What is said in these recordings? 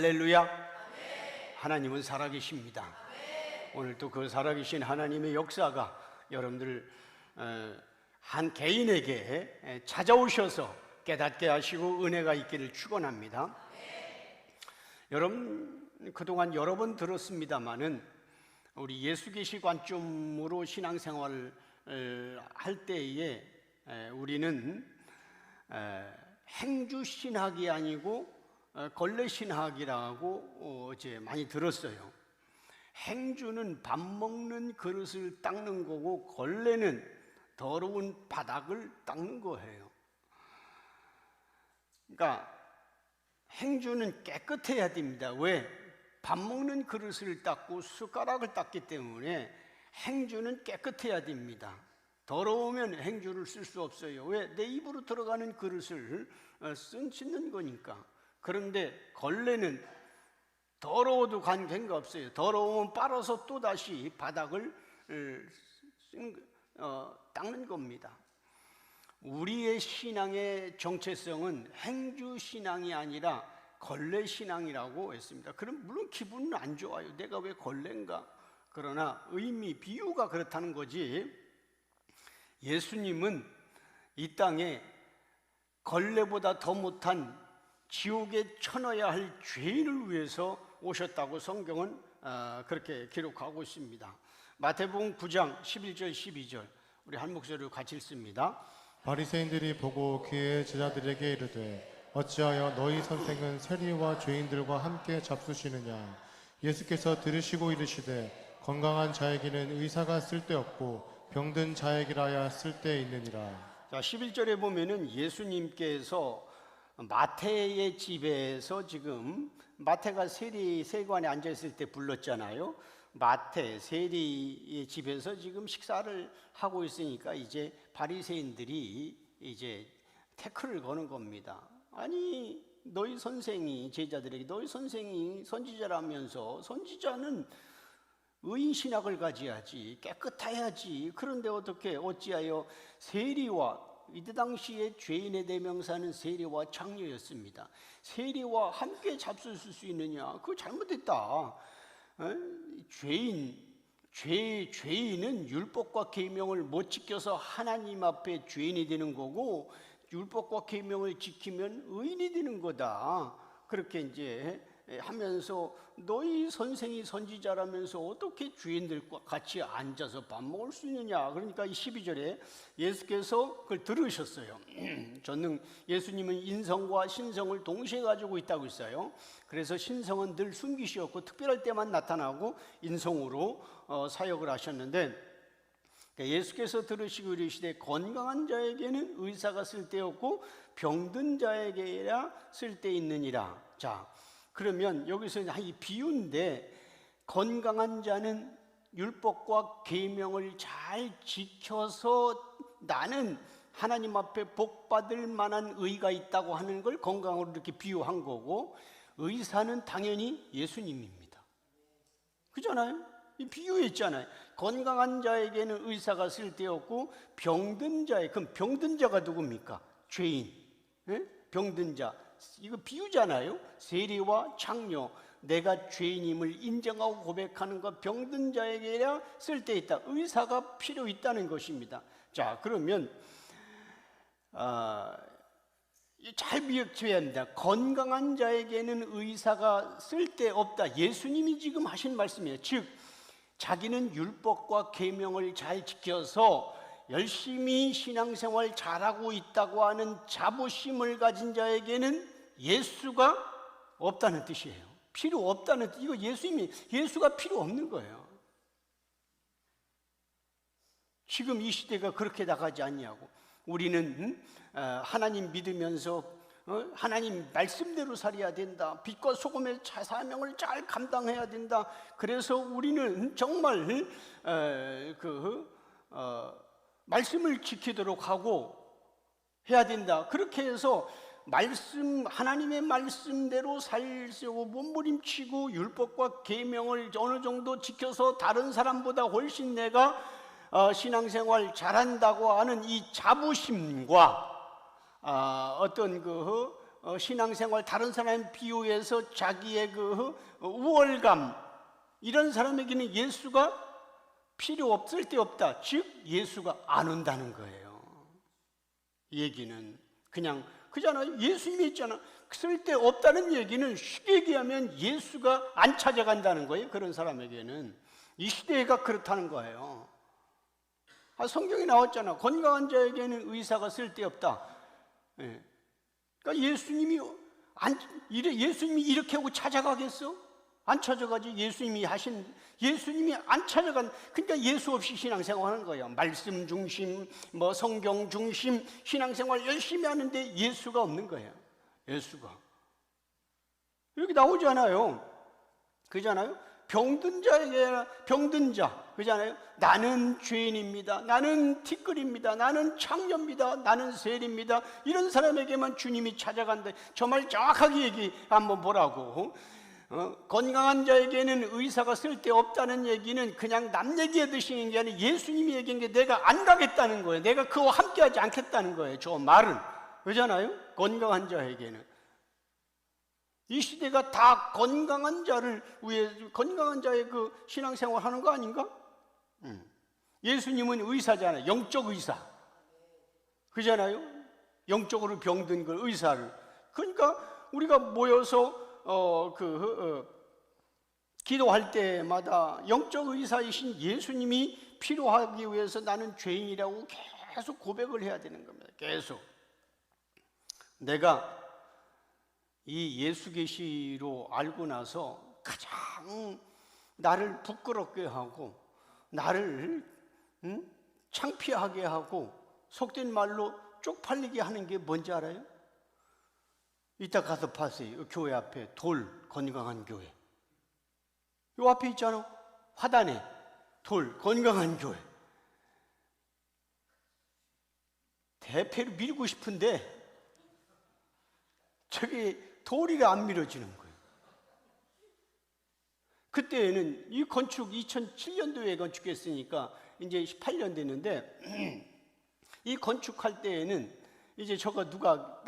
할렐루야. 하나님은 살아계십니다. 오늘도 그 살아계신 하나님의 역사가 여러분들 한 개인에게 찾아오셔서 깨닫게 하시고 은혜가 있기를 축원합니다. 여러분, 그동안 여러 번 들었습니다마는 우리 예수 계시 관점으로 신앙생활을 할 때에 우리는 행주신학이 아니고 걸레신학이라고 어제 많이 들었어요. 행주는 밥 먹는 그릇을 닦는 거고 걸레는 더러운 바닥을 닦는 거예요. 그러니까 행주는 깨끗해야 됩니다. 왜? 밥 먹는 그릇을 닦고 숟가락을 닦기 때문에 행주는 깨끗해야 됩니다. 더러우면 행주를 쓸 수 없어요. 왜? 내 입으로 들어가는 그릇을 씻는 거니까. 그런데 걸레는 더러워도 관계가 없어요. 더러우면 빨아서 또다시 바닥을 닦는 겁니다. 우리의 신앙의 정체성은 행주신앙이 아니라 걸레신앙이라고 했습니다. 그럼 물론 기분은 안 좋아요. 내가 왜 걸레인가? 그러나 의미, 비유가 그렇다는 거지. 예수님은 이 땅에 걸레보다 더 못한 지옥에 쳐넣어야 할 죄인을 위해서 오셨다고 성경은 그렇게 기록하고 있습니다. 마태복음 9장 11절 12절 우리 한 목소리로 같이 읽습니다. 바리새인들이 보고 그의 제자들에게 이르되 어찌하여 너희 선생은 세리와 죄인들과 함께 잡수시느냐. 예수께서 들으시고 이르시되 건강한 자에게는 의사가 쓸데없고 병든 자에게라야 쓸데있느니라. 자, 11절에 보면은 예수님께서 마태의 집에서 지금 마태가 세관에 앉아 있을 때 불렀잖아요. 마태 세리의 집에서 지금 식사를 하고 있으니까 이제 바리새인들이 이제 태클을 거는 겁니다. 아니, 너희 선생이 제자들에게 너희 선생이 선지자라면서 선지자는 의인 신학을 가져야지, 깨끗해야지. 그런데 어찌하여 세리와 이때 당시에 죄인의 대명사는 세리와 창녀였습니다. 세리와 함께 잡수실 수 있느냐? 그거 잘못됐다. 죄인은 율법과 계명을 못 지켜서 하나님 앞에 죄인이 되는 거고 율법과 계명을 지키면 의인이 되는 거다. 그렇게 이제 하면서 너희 선생이 선지자라면서 어떻게 죄인들과 같이 앉아서 밥 먹을 수 있느냐. 그러니까 이 12절에 예수께서 그걸 들으셨어요. 저는 예수님은 인성과 신성을 동시에 가지고 있다고 했어요. 그래서 신성은 늘 숨기시었고 특별할 때만 나타나고 인성으로 사역을 하셨는데 예수께서 들으시고 이르시되 건강한 자에게는 의사가 쓸데없고 병든 자에게야 쓸데있느니라. 자, 그러면 여기서 이 비유인데 건강한 자는 율법과 계명을 잘 지켜서 나는 하나님 앞에 복 받을 만한 의가 있다고 하는 걸 건강으로 이렇게 비유한 거고 의사는 당연히 예수님입니다. 그렇잖아요? 이 비유에 있잖아요. 건강한 자에게는 의사가 쓸데없고 병든 자에, 그럼 병든 자가 누굽니까? 죄인, 병든 자. 이거 비유잖아요. 세리와 창녀, 내가 죄인임을 인정하고 고백하는 것, 병든 자에게야 쓸데있다. 의사가 필요 있다는 것입니다. 자, 그러면 잘 기억해야 합니다. 건강한 자에게는 의사가 쓸데없다. 예수님이 지금 하신 말씀이에요. 즉 자기는 율법과 계명을 잘 지켜서 열심히 신앙생활 잘하고 있다고 하는 자부심을 가진 자에게는 예수가 없다는 뜻이에요. 필요 없다는 뜻. 이거 예수가 필요 없는 거예요. 지금 이 시대가 그렇게 나가지 않냐고. 우리는 하나님 믿으면서 하나님 말씀대로 살아야 된다. 빛과 소금의 사명을 잘 감당해야 된다. 그래서 우리는 정말 말씀을 지키도록 하고 해야 된다. 그렇게 해서 하나님의 말씀대로 살려고 몸부림치고 율법과 계명을 어느 정도 지켜서 다른 사람보다 훨씬 내가 신앙생활 잘한다고 하는 이 자부심과 어떤 신앙생활 다른 사람에 비유해서 자기의 그 우월감, 이런 사람에게는 예수가 필요 없을 때 없다. 즉 예수가 안 온다는 거예요. 얘기는 그냥 그잖아요. 예수님이 있잖아. 쓸데 없다는 얘기는 쉽게 얘기하면 예수가 안 찾아간다는 거예요. 그런 사람에게는. 이 시대가 그렇다는 거예요. 성경에 나왔잖아. 건강한 자에게는 의사가 쓸데없다. 예. 그러니까 예수님이 이렇게 하고 찾아가겠어? 안 찾아가지. 예수님이 안 찾아간. 그러니까 예수 없이 신앙생활 하는 거예요. 말씀 중심, 성경 중심 신앙생활 열심히 하는데 예수가 없는 거예요. 예수가 여기 나오잖아요. 그잖아요. 병든 자 그잖아요. 나는 죄인입니다. 나는 티끌입니다. 나는 창녀입니다. 나는 세리입니다. 이런 사람에게만 주님이 찾아간다. 저 말 정확하게 얘기 한번 보라고. 건강한 자에게는 의사가 쓸데없다는 얘기는 그냥 남 얘기하듯이 얘기하는 게 아니라 예수님이 얘기한 게 내가 안 가겠다는 거예요. 내가 그와 함께하지 않겠다는 거예요. 저 말은. 그렇잖아요. 건강한 자에게는. 이 시대가 다 건강한 자를 위해, 건강한 자의 그 신앙생활 하는 거 아닌가? 예수님은 의사잖아요. 영적 의사. 그잖아요. 영적으로 병든 그 의사를. 그러니까 우리가 모여서 기도할 때마다 영적 의사이신 예수님이 필요하기 위해서 나는 죄인이라고 계속 고백을 해야 되는 겁니다. 계속. 내가 이 예수 계시로 알고 나서 가장 나를 부끄럽게 하고 나를 창피하게 하고 속된 말로 쪽팔리게 하는 게 뭔지 알아요? 이따 가서 파세요. 교회 앞에 돌, 건강한 교회. 요 앞에 있잖아. 화단에 돌, 건강한 교회. 대패로 밀고 싶은데 저기 돌이 안 밀어지는 거예요. 그때는 이 건축 2007년도에 건축했으니까 이제 18년 됐는데 이 건축할 때에는 이제 저거 누가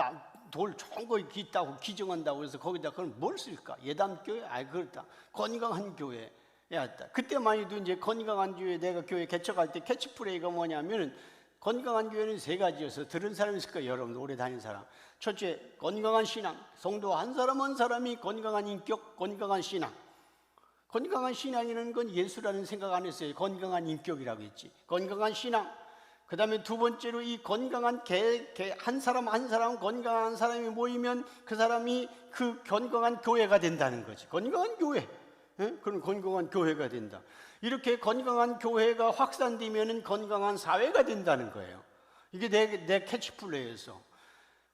돌 좋은 거 있다고 기증한다고 해서 거기다 그럼 뭘 쓸까? 예담교회? 그렇다. 건강한 교회. 그때만 해도 이제 건강한 교회, 내가 교회 개척할 때 캐치프레이가 뭐냐면은 건강한 교회는 세 가지여서 들은 사람이 있을 거예요. 여러분 오래 다닌 사람. 첫째, 건강한 신앙. 성도 한 사람 한 사람이 건강한 인격, 건강한 신앙. 건강한 신앙이라는 건 예수라는 생각 안 했어요. 건강한 인격이라고 했지. 건강한 신앙. 그 다음에 두 번째로 이 건강한 한 사람 한 사람 건강한 사람이 모이면 그 사람이 그 건강한 교회가 된다는 거지. 건강한 교회. 그럼 건강한 교회가 된다. 이렇게 건강한 교회가 확산되면 건강한 사회가 된다는 거예요. 이게 내 캐치플레이에서.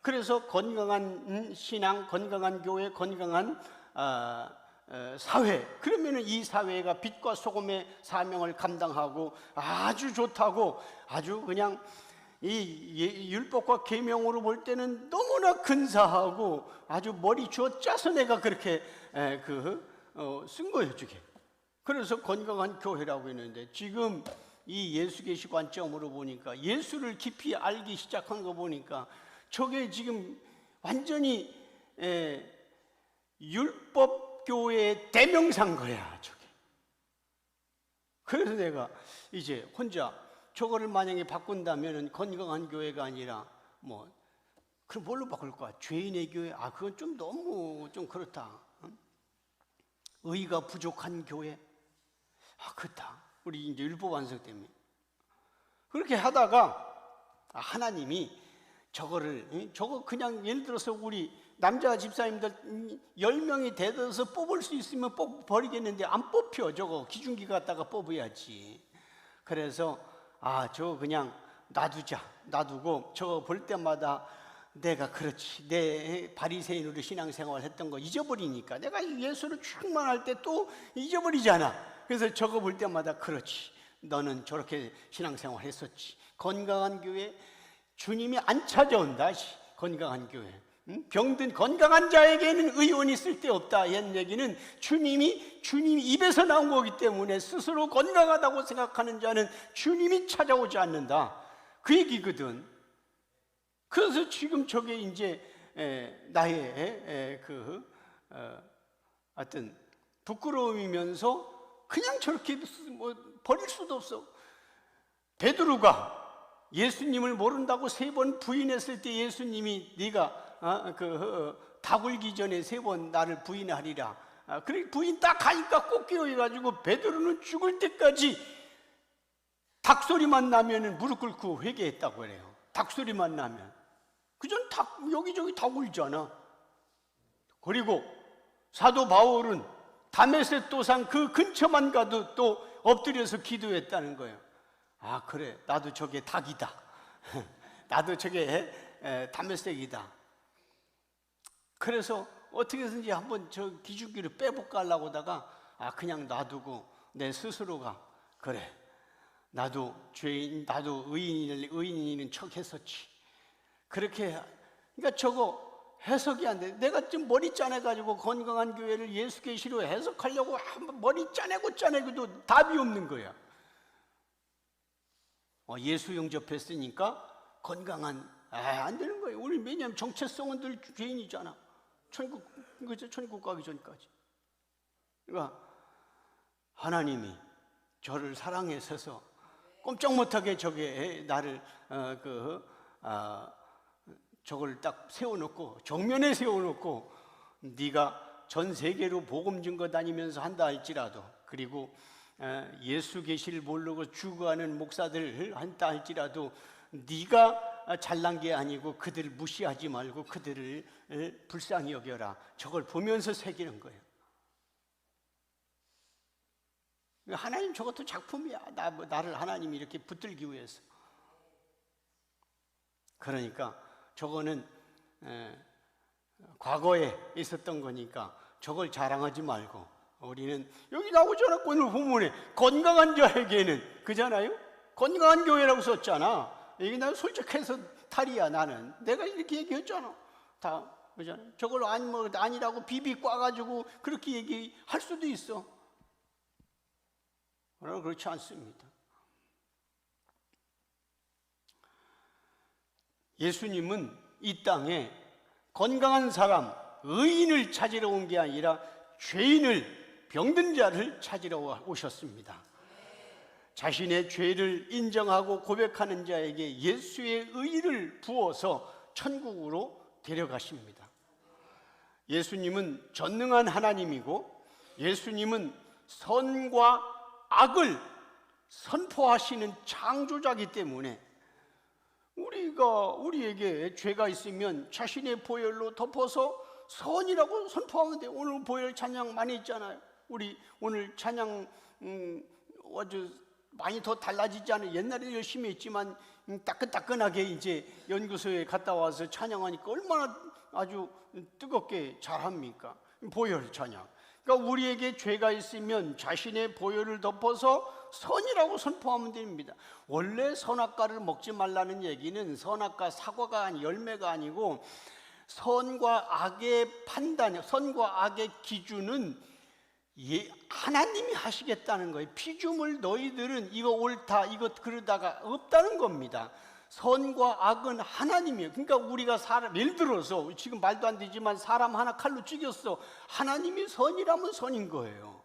그래서 건강한 신앙, 건강한 교회, 건강한 사회. 그러면 이 사회가 빛과 소금의 사명을 감당하고 아주 좋다고, 아주 그냥 이 율법과 계명으로 볼 때는 너무나 근사하고 아주 머리 쥐어 짜서 내가 그렇게 쓴 거예요, 저게. 그래서 건강한 교회라고 했는데 지금 이 예수 계시 관점으로 보니까 예수를 깊이 알기 시작한 거 보니까 저게 지금 완전히 율법교회의 대명사인 거야, 저게. 그래서 내가 이제 혼자 저거를 만약에 바꾼다면 건강한 교회가 아니라 그럼 뭘로 바꿀 거야? 죄인의 교회? 그건 좀 너무 좀 그렇다. 의가 부족한 교회? 그렇다. 우리 이제 율법 완성 때문에. 그렇게 하다가 하나님이 저거 그냥 예를 들어서 우리 남자 집사님들 10명이 대들어서 뽑을 수 있으면 버리겠는데 안 뽑혀. 저거 기중기 갖다가 뽑아야지. 그래서 저거 그냥 놔두고 저거 볼 때마다 내가 그렇지. 내 바리새인으로 신앙생활 했던 거 잊어버리니까 내가 예수를 충만할 때 또 잊어버리잖아. 그래서 저거 볼 때마다 그렇지. 너는 저렇게 신앙생활 했었지. 건강한 교회 주님이 안 찾아온다. 건강한 교회. 병든 건강한 자에게는 의원이 쓸데없다. 이런 얘기는 주님이 입에서 나온 거기 때문에 스스로 건강하다고 생각하는 자는 주님이 찾아오지 않는다. 그 얘기거든. 그래서 지금 저게 이제 나의 하여튼 부끄러움이면서 그냥 저렇게 뭐 버릴 수도 없어. 베드로가 예수님을 모른다고 3번 부인했을 때 예수님이 네가 다 굴기 전에 3번 나를 부인하리라. 그래 부인 딱 하니까 꼭 깨어가지고 베드로는 죽을 때까지 닭소리만 나면은 무릎 꿇고 회개했다고 그래요. 닭소리만 나면. 그전 닭 여기저기 다 울잖아. 그리고 사도 바울은 다메섹 도상 그 근처만 가도 또 엎드려서 기도했다는 거예요. 아 그래 나도 저게 닭이다. 나도 저게 다메섹이다. 그래서 어떻게든지 한번 저 기중기를 빼볼까 하려고 하다가 그냥 놔두고 내 스스로가 그래 나도 죄인, 나도 의인인 척 했었지. 그렇게 그러니까 저거 해석이 안 돼. 내가 좀 머리 짜내가지고 건강한 교회를 예수 계시로 해석하려고 한번 머리 짜내고도 답이 없는 거야. 예수 영접했으니까 건강한 안 되는 거예요. 우리 왜냐하면 정체성은 늘 죄인이잖아. 천국 가기 전까지. 그러니까 하나님이 저를 사랑해서서 꼼짝 못하게 저게 나를 저걸 딱 세워놓고 정면에 세워놓고 네가 전 세계로 복음 증거 다니면서 한다 할지라도 그리고 예수 계시를 모르고 죽어가는 목사들 한다 할지라도 네가 잘난 게 아니고 그들을 무시하지 말고 그들을 불쌍히 여겨라. 저걸 보면서 새기는 거예요. 하나님 저것도 작품이야. 나를 하나님이 이렇게 붙들기 위해서. 그러니까 저거는 과거에 있었던 거니까 저걸 자랑하지 말고 우리는 여기 나오잖아. 오늘 본문에 건강한 자에게는 그잖아요. 건강한 교회라고 썼잖아. 이게 난 솔직해서 탈이야. 나는 내가 이렇게 얘기했잖아. 다 그잖아. 저걸 아니라고 비비 꽈가지고 그렇게 얘기할 수도 있어. 그러나 그렇지 않습니다. 예수님은 이 땅에 건강한 사람, 의인을 찾으러 온 게 아니라 죄인을, 병든 자를 찾으러 오셨습니다. 자신의 죄를 인정하고 고백하는 자에게 예수의 의를 부어서 천국으로 데려가십니다. 예수님은 전능한 하나님이고 예수님은 선과 악을 선포하시는 창조자이기 때문에 우리에게 죄가 있으면 자신의 보혈로 덮어서 선이라고 선포하면 돼요. 오늘 보혈 찬양 많이 했잖아요. 우리 오늘 찬양 아주 많이 더 달라지지 않아요. 옛날에 열심히 했지만 따끈따끈하게 이제 연구소에 갔다 와서 찬양하니까 얼마나 아주 뜨겁게 잘합니까? 보혈 찬양. 그러니까 우리에게 죄가 있으면 자신의 보혈을 덮어서 선이라고 선포하면 됩니다. 원래 선악과를 먹지 말라는 얘기는 선악과 사과가 열매가 아니고 선과 악의 판단, 선과 악의 기준은 하나님이 하시겠다는 거예요. 피조물 너희들은 이거 옳다, 이거 그러다가 없다는 겁니다. 선과 악은 하나님이에요. 그러니까 우리가 예를 들어서 지금 말도 안 되지만 사람 하나 칼로 죽였어. 하나님이 선이라면 선인 거예요.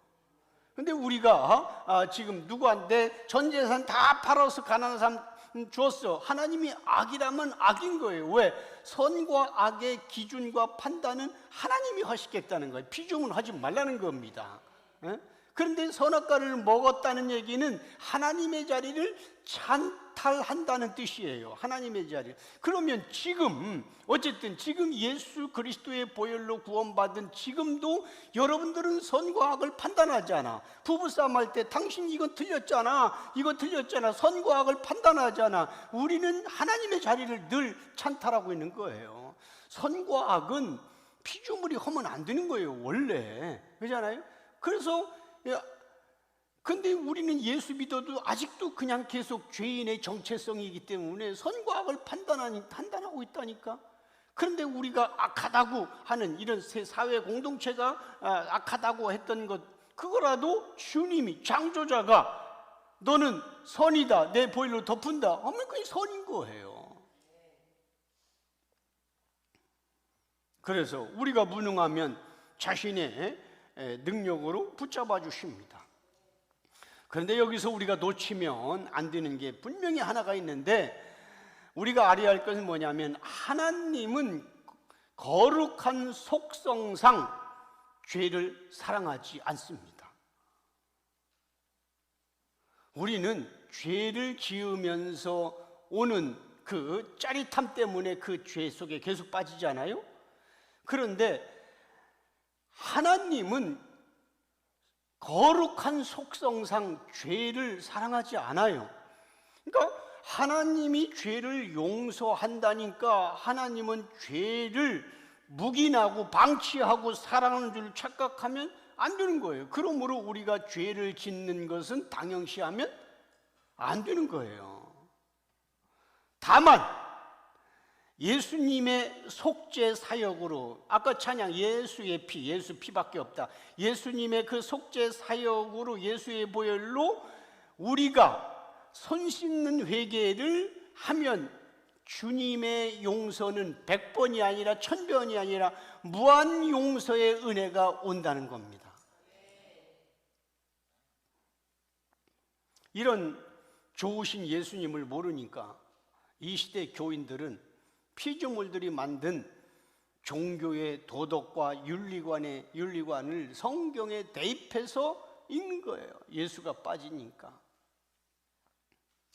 근데 우리가 지금 누구한테 전 재산 다 팔아서 가난한 사람 줬어. 하나님이 악이라면 악인 거예요. 왜? 선과 악의 기준과 판단은 하나님이 하시겠다는 거예요. 피조물 하지 말라는 겁니다. 그런데 선악과를 먹었다는 얘기는 하나님의 자리를 찬탈한다는 뜻이에요. 하나님의 자리. 그러면 지금 어쨌든 지금 예수 그리스도의 보혈로 구원받은 지금도 여러분들은 선과 악을 판단하잖아. 부부싸움 할 때 당신 이건 틀렸잖아, 이거 틀렸잖아, 선과 악을 판단하잖아. 우리는 하나님의 자리를 늘 찬탈하고 있는 거예요. 선과 악은 피조물이 하면 안 되는 거예요. 원래 그렇잖아요. 그래서 근데 우리는 예수 믿어도 아직도 그냥 계속 죄인의 정체성이기 때문에 선과 악을 판단하고 있다니까. 그런데 우리가 악하다고 하는 이런 사회 공동체가 악하다고 했던 것, 그거라도 주님이, 창조자가 너는 선이다, 내 보혈로 덮은다 하면 그게 선인 거예요. 그래서 우리가 무능하면 자신의 능력으로 붙잡아 주십니다. 그런데 여기서 우리가 놓치면 안 되는 게 분명히 하나가 있는데, 우리가 알아야 할 것은 뭐냐면 하나님은 거룩한 속성상 죄를 사랑하지 않습니다. 우리는 죄를 지으면서 오는 그 짜릿함 때문에 그 죄 속에 계속 빠지잖아요. 그런데 하나님은 거룩한 속성상 죄를 사랑하지 않아요. 그러니까 하나님이 죄를 용서한다니까 하나님은 죄를 묵인하고 방치하고 사랑하는 줄 착각하면 안 되는 거예요. 그러므로 우리가 죄를 짓는 것은 당연시하면 안 되는 거예요. 다만 예수님의 속죄 사역으로, 아까 찬양 예수의 피, 예수 피밖에 없다. 예수님의 그 속죄 사역으로, 예수의 보혈로 우리가 손 씻는 회개를 하면 주님의 용서는 100번이 아니라 1000번이 아니라 무한 용서의 은혜가 온다는 겁니다. 이런 좋으신 예수님을 모르니까 이 시대 교인들은 피조물들이 만든 종교의 도덕과 윤리관을 성경에 대입해서 읽는 거예요. 예수가 빠지니까.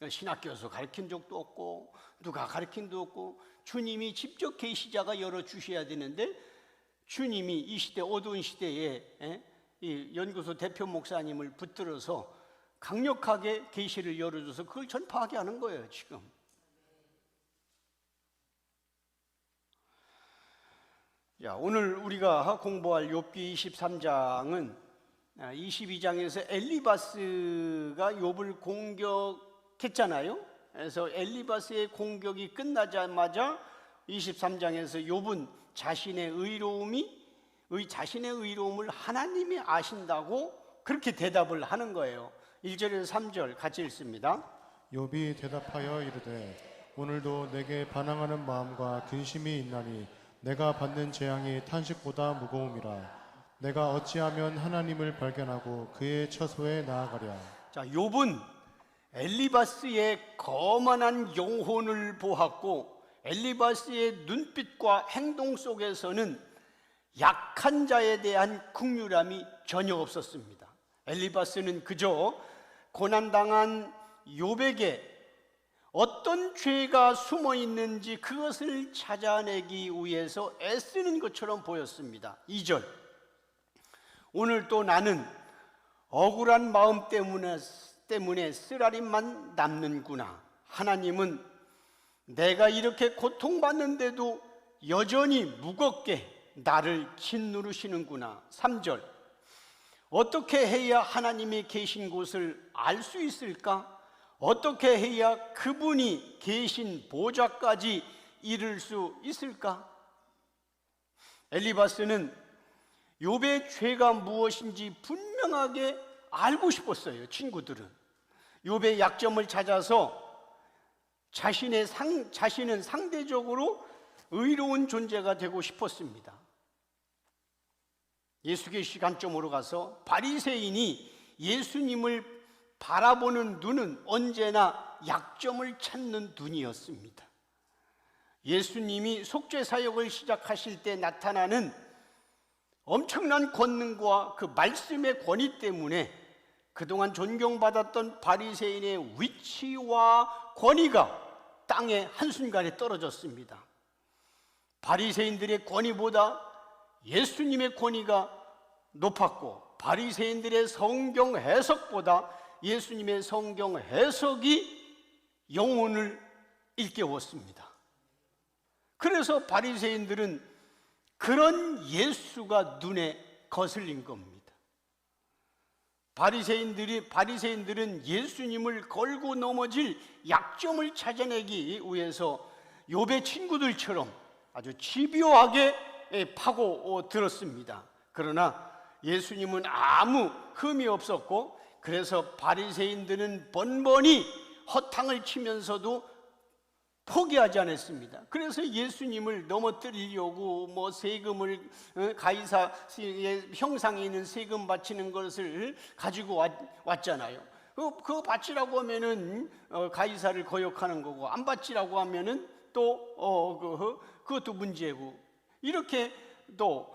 신학교에서 가르친 적도 없고 누가 가르친 적도 없고, 주님이 직접 계시자가 열어주셔야 되는데 주님이 이 시대 어두운 시대에 이 연구소 대표 목사님을 붙들어서 강력하게 계시를 열어줘서 그걸 전파하게 하는 거예요. 지금 오늘 우리가 공부할 욥기 23장은 22장에서 엘리바스가 욥을 공격했잖아요. 그래서 엘리바스의 공격이 끝나자마자 23장에서 욥은 자신의 의로움을 하나님이 아신다고 그렇게 대답을 하는 거예요. 1절에서 3절 같이 읽습니다. 욥이 대답하여 이르되 오늘도 내게 반항하는 마음과 근심이 있나니 내가 받는 재앙이 탄식보다 무거움이라. 내가 어찌하면 하나님을 발견하고 그의 처소에 나아가랴. 자, 욥은 엘리바스의 거만한 영혼을 보았고 엘리바스의 눈빛과 행동 속에서는 약한 자에 대한 긍휼함이 전혀 없었습니다. 엘리바스는 그저 고난당한 욥에게 어떤 죄가 숨어 있는지 그것을 찾아내기 위해서 애쓰는 것처럼 보였습니다. 2절, 오늘 또 나는 억울한 마음 때문에 쓰라림만 남는구나. 하나님은 내가 이렇게 고통받는데도 여전히 무겁게 나를 짓누르시는구나. 3절, 어떻게 해야 하나님이 계신 곳을 알 수 있을까? 어떻게 해야 그분이 계신 보좌까지 이룰 수 있을까? 엘리바스는 욥의 죄가 무엇인지 분명하게 알고 싶었어요. 친구들은 욥의 약점을 찾아서 자신은 상대적으로 의로운 존재가 되고 싶었습니다. 예수계시 관점으로 가서 바리새인이 예수님을 바라보는 눈은 언제나 약점을 찾는 눈이었습니다. 예수님이 속죄 사역을 시작하실 때 나타나는 엄청난 권능과 그 말씀의 권위 때문에 그동안 존경받았던 바리새인의 위치와 권위가 땅에 한순간에 떨어졌습니다. 바리새인들의 권위보다 예수님의 권위가 높았고, 바리새인들의 성경 해석보다 예수님의 성경 해석이 영혼을 일깨웠습니다. 그래서 바리새인들은 그런 예수가 눈에 거슬린 겁니다. 바리새인들은 예수님을 걸고 넘어질 약점을 찾아내기 위해서 욥의 친구들처럼 아주 집요하게 파고 들었습니다. 그러나 예수님은 아무 흠이 없었고, 그래서 바리새인들은 번번이 허탕을 치면서도 포기하지 않았습니다. 그래서 예수님을 넘어뜨리려고 뭐 세금을 가이사의 형상에 있는 세금 바치는 것을 가지고 왔잖아요. 그거 바치라고 하면은 가이사를 거역하는 거고, 안 바치라고 하면은 또 그것도 문제고, 이렇게 또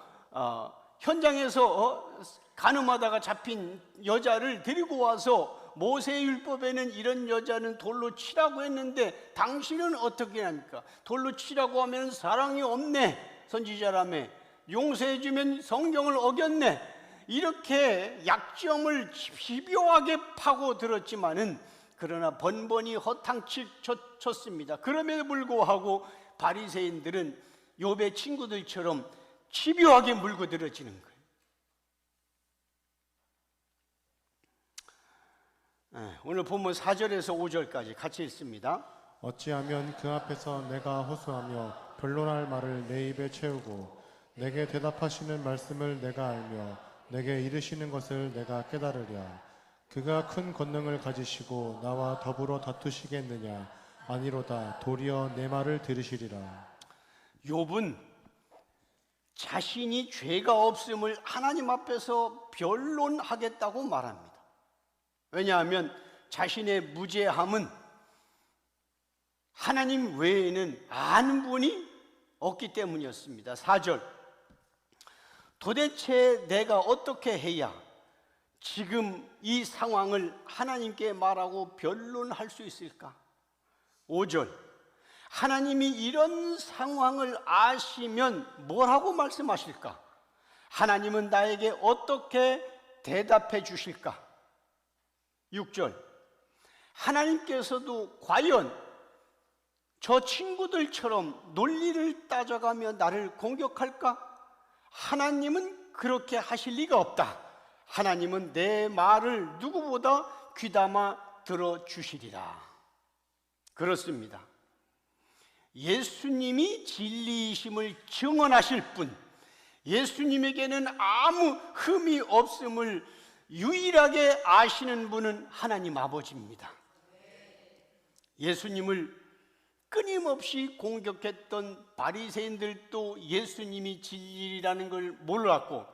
현장에서 간음하다가 잡힌 여자를 데리고 와서 모세율법에는 이런 여자는 돌로 치라고 했는데 당신은 어떻게 합니까? 돌로 치라고 하면 사랑이 없네, 선지자라며. 용서해주면 성경을 어겼네. 이렇게 약점을 집요하게 파고들었지만은, 그러나 번번이 허탕치쳤습니다. 그럼에도 불구하고 바리새인들은 욥의 친구들처럼 집요하게 물고 늘어지는 거예요. 오늘 본문 4절에서 5절까지 같이 읽습니다. 어찌하면 그 앞에서 내가 호소하며 변론할 말을 내 입에 채우고 내게 대답하시는 말씀을 내가 알며 내게 이르시는 것을 내가 깨달으랴. 그가 큰 권능을 가지시고 나와 더불어 다투시겠느냐? 아니로다. 도리어 내 말을 들으시리라. 욥은 자신이 죄가 없음을 하나님 앞에서 변론하겠다고 말합니다. 왜냐하면 자신의 무죄함은 하나님 외에는 아는 분이 없기 때문이었습니다. 4절, 도대체 내가 어떻게 해야 지금 이 상황을 하나님께 말하고 변론할 수 있을까? 5절, 하나님이 이런 상황을 아시면 뭐라고 말씀하실까? 하나님은 나에게 어떻게 대답해 주실까? 6절, 하나님께서도 과연 저 친구들처럼 논리를 따져가며 나를 공격할까? 하나님은 그렇게 하실 리가 없다. 하나님은 내 말을 누구보다 귀담아 들어주시리라. 그렇습니다. 예수님이 진리이심을 증언하실 분, 예수님에게는 아무 흠이 없음을 유일하게 아시는 분은 하나님 아버지입니다. 예수님을 끊임없이 공격했던 바리새인들도 예수님이 진리라는 걸 몰랐고,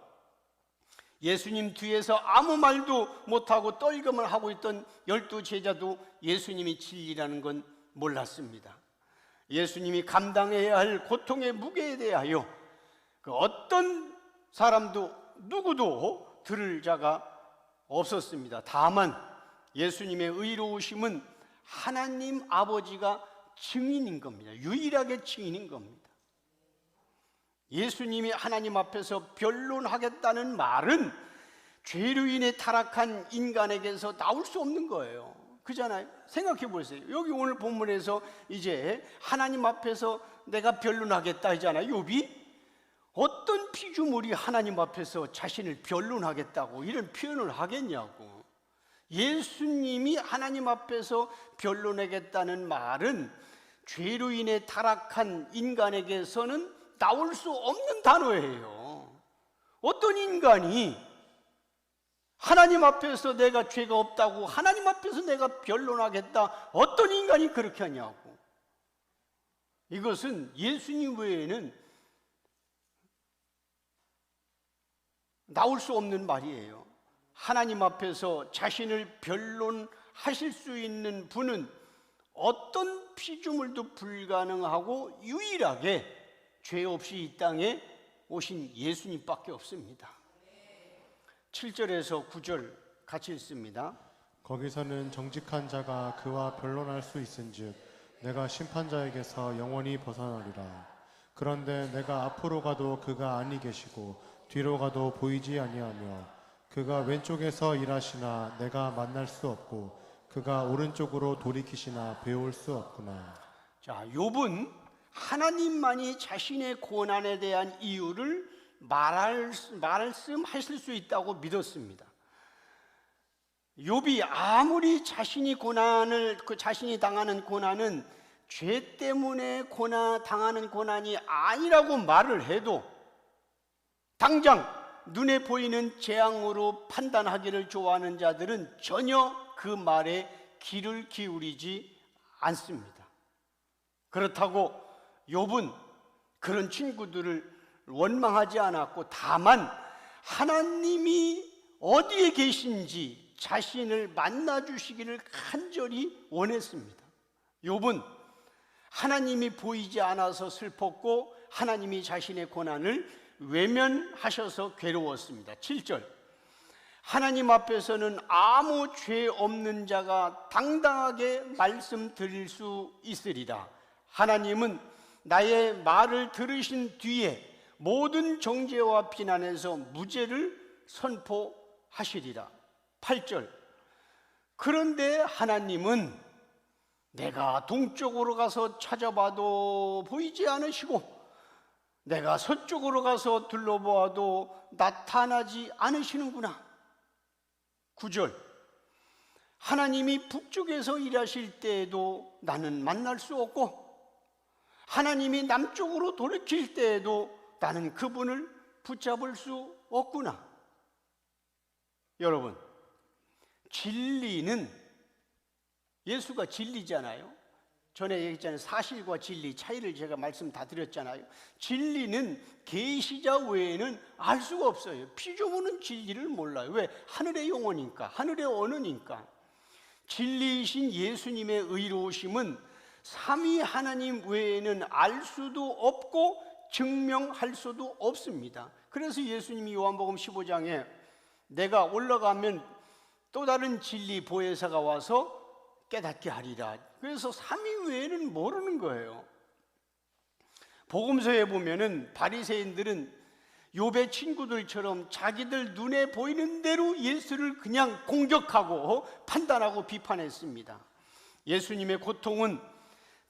예수님 뒤에서 아무 말도 못하고 떨금을 하고 있던 12 제자도 예수님이 진리라는 건 몰랐습니다. 예수님이 감당해야 할 고통의 무게에 대하여 그 어떤 사람도 누구도 들을 자가 없었습니다. 다만 예수님의 의로우심은 하나님 아버지가 증인인 겁니다. 유일하게 증인인 겁니다. 예수님이 하나님 앞에서 변론하겠다는 말은 죄로 인해 타락한 인간에게서 나올 수 없는 거예요. 그잖아요. 생각해 보세요. 여기 오늘 본문에서 이제 하나님 앞에서 내가 변론하겠다 하잖아요. 욥이 어떤 피조물이 하나님 앞에서 자신을 변론하겠다고 이런 표현을 하겠냐고. 예수님이 하나님 앞에서 변론하겠다는 말은 죄로 인해 타락한 인간에게서는 나올 수 없는 단어예요. 어떤 인간이 하나님 앞에서 내가 죄가 없다고 하나님 앞에서 내가 변론하겠다, 어떤 인간이 그렇게 하냐고. 이것은 예수님 외에는 나올 수 없는 말이에요. 하나님 앞에서 자신을 변론하실 수 있는 분은 어떤 피조물도 불가능하고 유일하게 죄 없이 이 땅에 오신 예수님밖에 없습니다. 7절에서 9절 같이 읽습니다. 거기서는 정직한 자가 그와 변론할 수 있은즉 내가 심판자에게서 영원히 벗어나리라. 그런데 내가 앞으로 가도 그가 아니 계시고 뒤로 가도 보이지 아니하며 그가 왼쪽에서 일하시나 내가 만날 수 없고 그가 오른쪽으로 돌이키시나 배울 수 없구나. 자, 욥은 하나님만이 자신의 고난에 대한 이유를 말씀하실 수 있다고 믿었습니다. 욥이 아무리 자신이 자신이 당하는 고난은 죄 때문에 당하는 고난이 아니라고 말을 해도 당장 눈에 보이는 재앙으로 판단하기를 좋아하는 자들은 전혀 그 말에 귀를 기울이지 않습니다. 그렇다고 욥은 그런 친구들을 원망하지 않았고, 다만 하나님이 어디에 계신지 자신을 만나 주시기를 간절히 원했습니다. 욥은 하나님이 보이지 않아서 슬펐고 하나님이 자신의 고난을 외면하셔서 괴로웠습니다. 7절, 하나님 앞에서는 아무 죄 없는 자가 당당하게 말씀드릴 수 있으리라. 하나님은 나의 말을 들으신 뒤에 모든 정죄와 비난에서 무죄를 선포하시리라. 8절, 그런데 하나님은 내가 동쪽으로 가서 찾아봐도 보이지 않으시고 내가 서쪽으로 가서 둘러보아도 나타나지 않으시는구나. 9절, 하나님이 북쪽에서 일하실 때에도 나는 만날 수 없고 하나님이 남쪽으로 돌이킬 때에도 나는 그분을 붙잡을 수 없구나. 여러분, 진리는, 예수가 진리잖아요. 전에 얘기했잖아요. 사실과 진리 차이를 제가 말씀 다 드렸잖아요. 진리는 계시자 외에는 알 수가 없어요. 피조물은 진리를 몰라요. 왜? 하늘의 영혼이니까, 하늘의 언어니까. 진리이신 예수님의 의로우심은 삼위 하나님 외에는 알 수도 없고 증명할 수도 없습니다. 그래서 예수님이 요한복음 15장에 내가 올라가면 또 다른 진리 보혜사가 와서 깨닫게 하리라. 그래서 삼위 외에는 모르는 거예요. 복음서에 보면은 바리새인들은 욥의 친구들처럼 자기들 눈에 보이는 대로 예수를 그냥 공격하고 판단하고 비판했습니다. 예수님의 고통은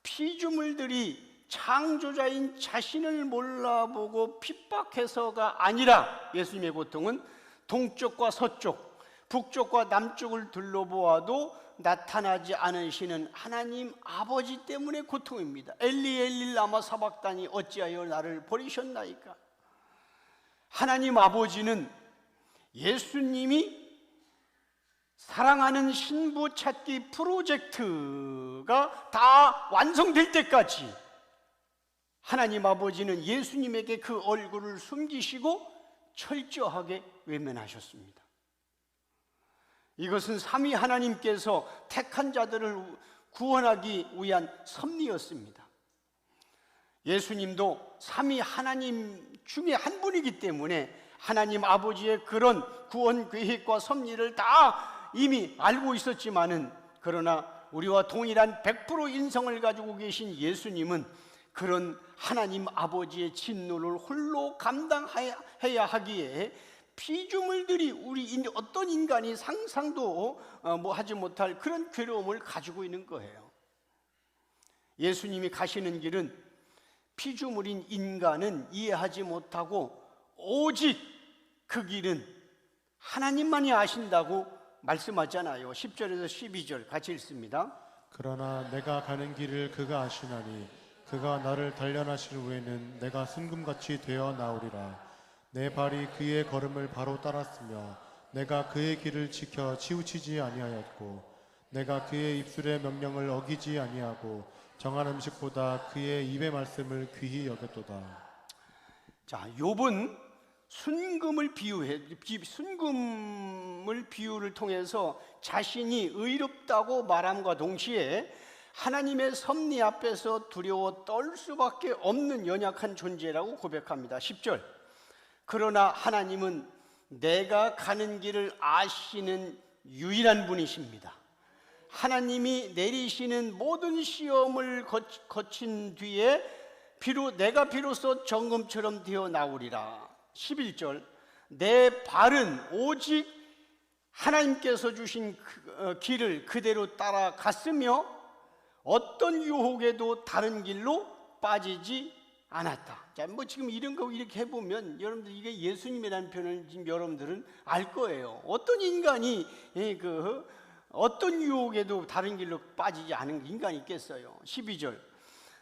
피조물들이 창조자인 자신을 몰라보고 핍박해서가 아니라, 예수님의 고통은 동쪽과 서쪽, 북쪽과 남쪽을 둘러보아도 나타나지 않으시는 하나님 아버지 때문에 고통입니다. 엘리 엘리 라마 사박다니 어찌하여 나를 버리셨나이까. 하나님 아버지는 예수님이 사랑하는 신부 찾기 프로젝트가 다 완성될 때까지 하나님 아버지는 예수님에게 그 얼굴을 숨기시고 철저하게 외면하셨습니다. 이것은 삼위 하나님께서 택한 자들을 구원하기 위한 섭리였습니다. 예수님도 삼위 하나님 중에 한 분이기 때문에 하나님 아버지의 그런 구원 계획과 섭리를 다 이미 알고 있었지만은, 그러나 우리와 동일한 100% 인성을 가지고 계신 예수님은 그런 하나님 아버지의 진노를 홀로 감당해야 하기에 피조물들이, 우리 어떤 인간이 상상도 하지 못할 그런 괴로움을 가지고 있는 거예요. 예수님이 가시는 길은 피조물인 인간은 이해하지 못하고 오직 그 길은 하나님만이 아신다고 말씀하잖아요. 10절에서 12절 같이 읽습니다. 그러나 내가 가는 길을 그가 아시나니 그가 나를 단련하실 후에는 내가 순금같이 되어 나오리라. 내 발이 그의 걸음을 바로 따랐으며 내가 그의 길을 지켜 치우치지 아니하였고 내가 그의 입술의 명령을 어기지 아니하고 정한 음식보다 그의 입의 말씀을 귀히 여겼도다. 자, 욥은 순금을 비유를 통해서 자신이 의롭다고 말함과 동시에 하나님의 섭리 앞에서 두려워 떨 수밖에 없는 연약한 존재라고 고백합니다. 10절, 그러나 하나님은 내가 가는 길을 아시는 유일한 분이십니다. 하나님이 내리시는 모든 시험을 거친 뒤에 내가 비로소 정금처럼 되어 나오리라. 11절, 내 발은 오직 하나님께서 주신 길을 그대로 따라갔으며 어떤 유혹에도 다른 길로 빠지지 않았다. 자, 지금 이런 거 이렇게 해보면 여러분들 이게 예수님이라는 표현을 지금 여러분들은 알 거예요. 어떤 인간이 어떤 유혹에도 다른 길로 빠지지 않은 인간이 있겠어요. 12절,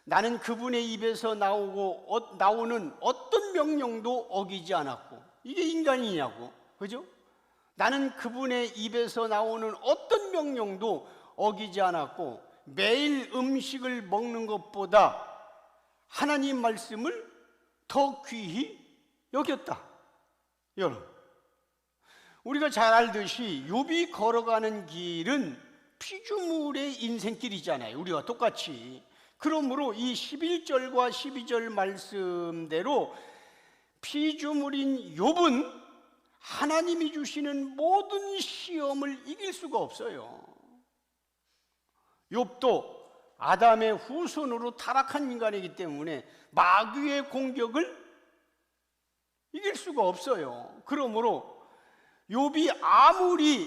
나는 그분의 입에서 나오는 어떤 명령도 어기지 않았고. 이게 인간이냐고, 그죠? 나는 그분의 입에서 나오는 어떤 명령도 어기지 않았고 매일 음식을 먹는 것보다 하나님 말씀을 더 귀히 여겼다. 여러분, 우리가 잘 알듯이 욥이 걸어가는 길은 피조물의 인생길이잖아요. 우리와 똑같이. 그러므로 이 11절과 12절 말씀대로 피조물인 욥은 하나님이 주시는 모든 시험을 이길 수가 없어요. 욥도 아담의 후손으로 타락한 인간이기 때문에 마귀의 공격을 이길 수가 없어요. 그러므로 욥이 아무리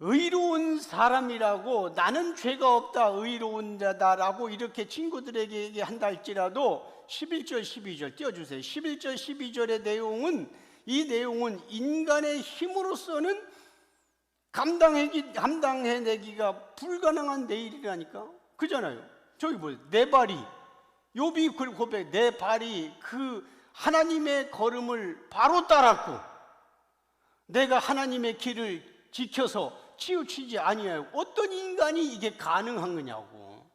의로운 사람이라고, 나는 죄가 없다, 의로운 자다라고 이렇게 친구들에게 얘기한다 할지라도 11절 12절 띄워주세요. 11절 12절의 내용은, 이 내용은 인간의 힘으로서는 감당해내기가 불가능한 내일이라니까. 그잖아요. 저기 뭐예요? 내 발이, 욥이 고백, 내 발이 그 하나님의 걸음을 바로 따랐고 내가 하나님의 길을 지켜서 치우치지 아니하여 어떤 인간이 이게 가능한 거냐고.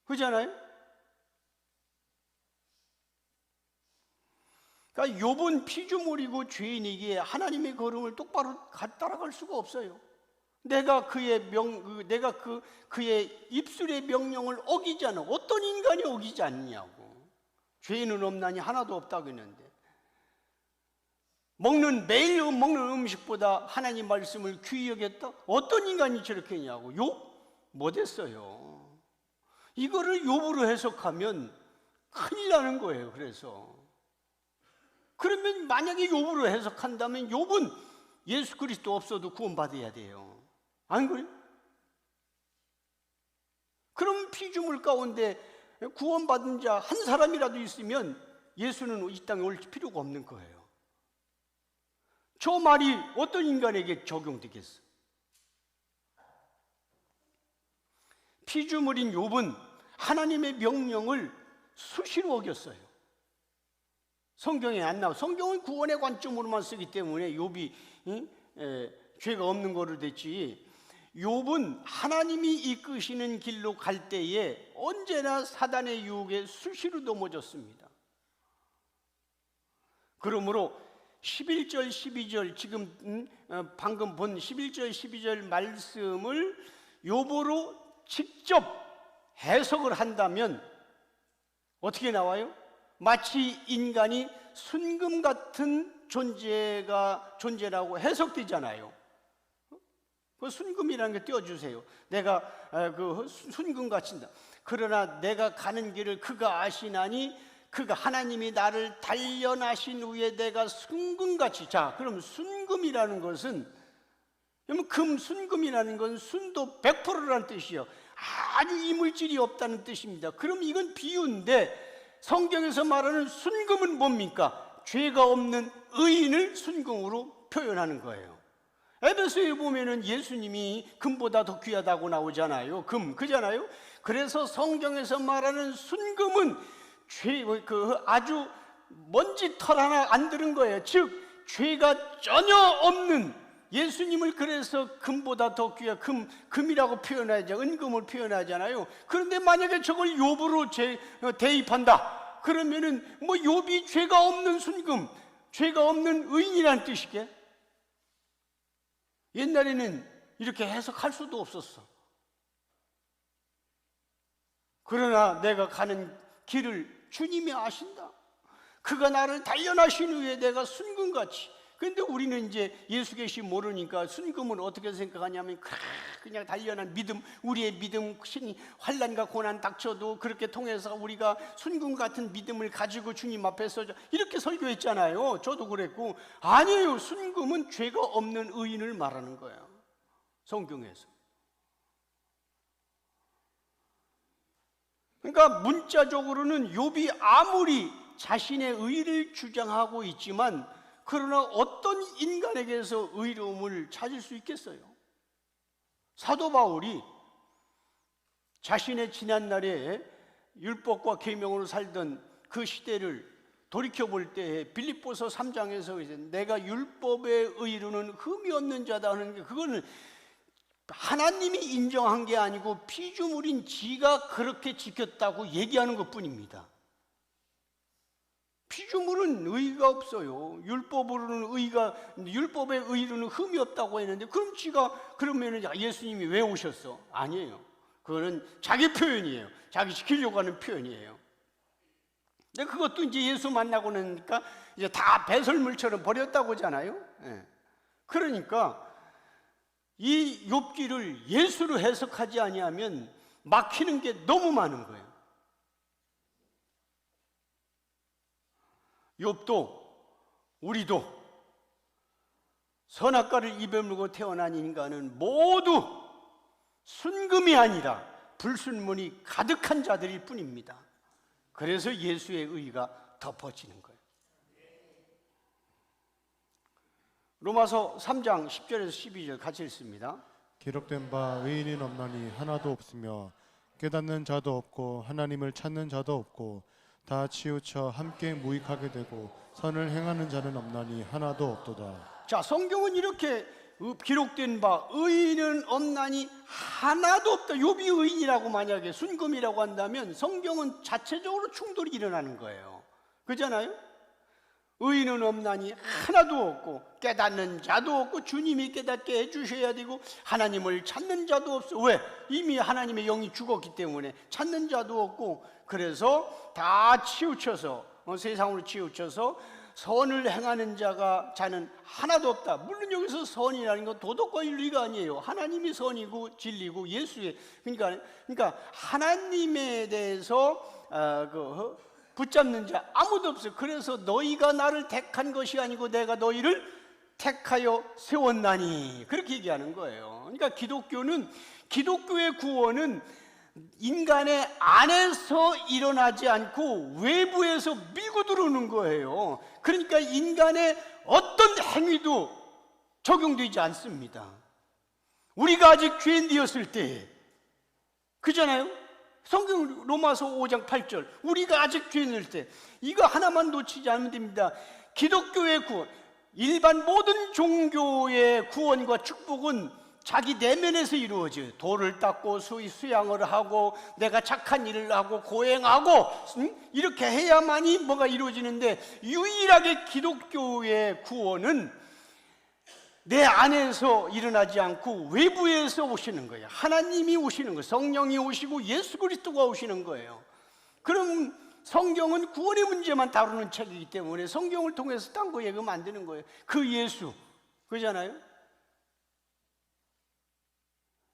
그잖아요. 그러니까 욥은 피조물이고 죄인이기에 하나님의 걸음을 똑바로 따라갈 수가 없어요. 내가 그의 입술의 명령을 어기지 않아. 어떤 인간이 어기지 않느냐고. 죄인은 없나니 하나도 없다고 했는데, 매일 먹는 음식보다 하나님 말씀을 귀히 여겼다? 어떤 인간이 저렇게 했냐고. 욥? 못했어요. 이거를 욥으로 해석하면 큰일 나는 거예요. 그러면 만약에 욥으로 해석한다면 욥은 예수 그리스도 없어도 구원받아야 돼요. 안 그래요? 그럼 피조물 가운데 구원받은 자 한 사람이라도 있으면 예수는 이 땅에 올 필요가 없는 거예요. 저 말이 어떤 인간에게 적용되겠어? 피조물인 욥은 하나님의 명령을 수시로 어겼어요. 성경에 안 나와. 성경은 구원의 관점으로만 쓰기 때문에 욥이 죄가 없는 거로 됐지. 욥은 하나님이 이끄시는 길로 갈 때에 언제나 사단의 유혹에 수시로 넘어졌습니다. 그러므로 11절 12절 지금 방금 본 11절 12절 말씀을 욥으로 직접 해석을 한다면 어떻게 나와요? 마치 인간이 순금 같은 존재라고 해석되잖아요. 그 순금이라는 게 띄워주세요. 내가 그 순금 같이다. 그러나 내가 가는 길을 그가 아시나니 그가 하나님이 나를 단련하신 후에 내가 순금같이. 자, 그럼 순금이라는 것은, 그러면 순금이라는 건 순도 100%라는 뜻이에요. 아주 이물질이 없다는 뜻입니다. 그럼 이건 비유인데 성경에서 말하는 순금은 뭡니까? 죄가 없는 의인을 순금으로 표현하는 거예요. 에베소에 보면은 예수님이 금보다 더 귀하다고 나오잖아요. 그잖아요. 그래서 성경에서 말하는 순금은 아주 먼지털 하나 안 들은 거예요. 즉 죄가 전혀 없는 예수님을 그래서 금보다 더 귀한 금이라고 표현하죠. 은금을 표현하잖아요. 그런데 만약에 저걸 욥으로 대입한다 그러면은 욥이 죄가 없는 순금, 죄가 없는 의인이라는 뜻이게. 옛날에는 이렇게 해석할 수도 없었어. 그러나 내가 가는 길을 주님이 아신다. 그가 나를 단련하신 후에 내가 순금같이. 그런데 우리는 이제 예수 계시 모르니까 순금을 어떻게 생각하냐면 그냥 단련한 믿음, 우리의 믿음, 환난과 고난 닥쳐도 그렇게 통해서 우리가 순금 같은 믿음을 가지고 주님 앞에서 이렇게 설교했잖아요. 저도 그랬고. 아니에요. 순금은 죄가 없는 의인을 말하는 거예요, 성경에서. 그러니까 문자적으로는 욥이 아무리 자신의 의를 주장하고 있지만 그러나 어떤 인간에게서 의로움을 찾을 수 있겠어요? 사도 바울이 자신의 지난날에 율법과 계명으로 살던 그 시대를 돌이켜볼 때 빌립보서 3장에서 이제 내가 율법의 의로는 흠이 없는 자다 하는 게, 그거는 하나님이 인정한 게 아니고 피조물인 지가 그렇게 지켰다고 얘기하는 것뿐입니다. 피조물은 의의가 없어요. 율법의 의로는 흠이 없다고 했는데, 그럼 지가 그러면은 예수님이 왜 오셨어? 아니에요. 그거는 자기 표현이에요. 자기 지키려고 하는 표현이에요. 근데 그것도 이제 예수 만나고 나니까 이제 다 배설물처럼 버렸다고 하잖아요. 예. 그러니까 이 욥기를 예수로 해석하지 아니하면 막히는 게 너무 많은 거예요. 욥도 우리도 선악과를 입에 물고 태어난 인간은 모두 순금이 아니라 불순물이 가득한 자들일 뿐입니다. 그래서 예수의 의가 덮어지는 거예요. 로마서 3장 10절에서 12절 같이 읽습니다. 기록된 바 의인은 없나니 하나도 없으며 깨닫는 자도 없고 하나님을 찾는 자도 없고 다 치우쳐 함께 무익하게 되고 선을 행하는 자는 없나니 하나도 없도다. 자, 성경은 이렇게 기록된 바 의인은 없나니 하나도 없다. 욥이 의인이라고 만약에 순금이라고 한다면 성경은 자체적으로 충돌이 일어나는 거예요. 그렇잖아요? 의인은 없나니 하나도 없고 깨닫는 자도 없고 주님이 깨닫게 해주셔야 되고 하나님을 찾는 자도 없어. 왜? 이미 하나님의 영이 죽었기 때문에 찾는 자도 없고, 그래서 다 치우쳐서 세상으로 치우쳐서 선을 행하는 자는 하나도 없다. 물론 여기서 선이라는 건 도덕과 윤리가 아니에요. 하나님이 선이고 진리고 예수의, 그러니까 하나님에 대해서 붙잡는 자 아무도 없어요. 그래서 너희가 나를 택한 것이 아니고 내가 너희를 택하여 세웠나니, 그렇게 얘기하는 거예요. 그러니까 기독교의 구원은 인간의 안에서 일어나지 않고 외부에서 밀고 들어오는 거예요. 그러니까 인간의 어떤 행위도 적용되지 않습니다. 우리가 아직 죄인되었을 때, 그잖아요? 성경 로마서 5장 8절, 우리가 아직 죄인일 때, 이거 하나만 놓치지 않으면 됩니다. 기독교의 구원, 일반 모든 종교의 구원과 축복은 자기 내면에서 이루어져요. 돌을 닦고 수양을 하고 내가 착한 일을 하고 고행하고 이렇게 해야만이 뭐가 이루어지는데, 유일하게 기독교의 구원은 내 안에서 일어나지 않고 외부에서 오시는 거예요. 하나님이 오시는 거예요. 성령이 오시고 예수 그리스도가 오시는 거예요. 그럼 성경은 구원의 문제만 다루는 책이기 때문에 성경을 통해서 딴 거 얘기하면 안 되는 거예요. 그 예수, 그러잖아요?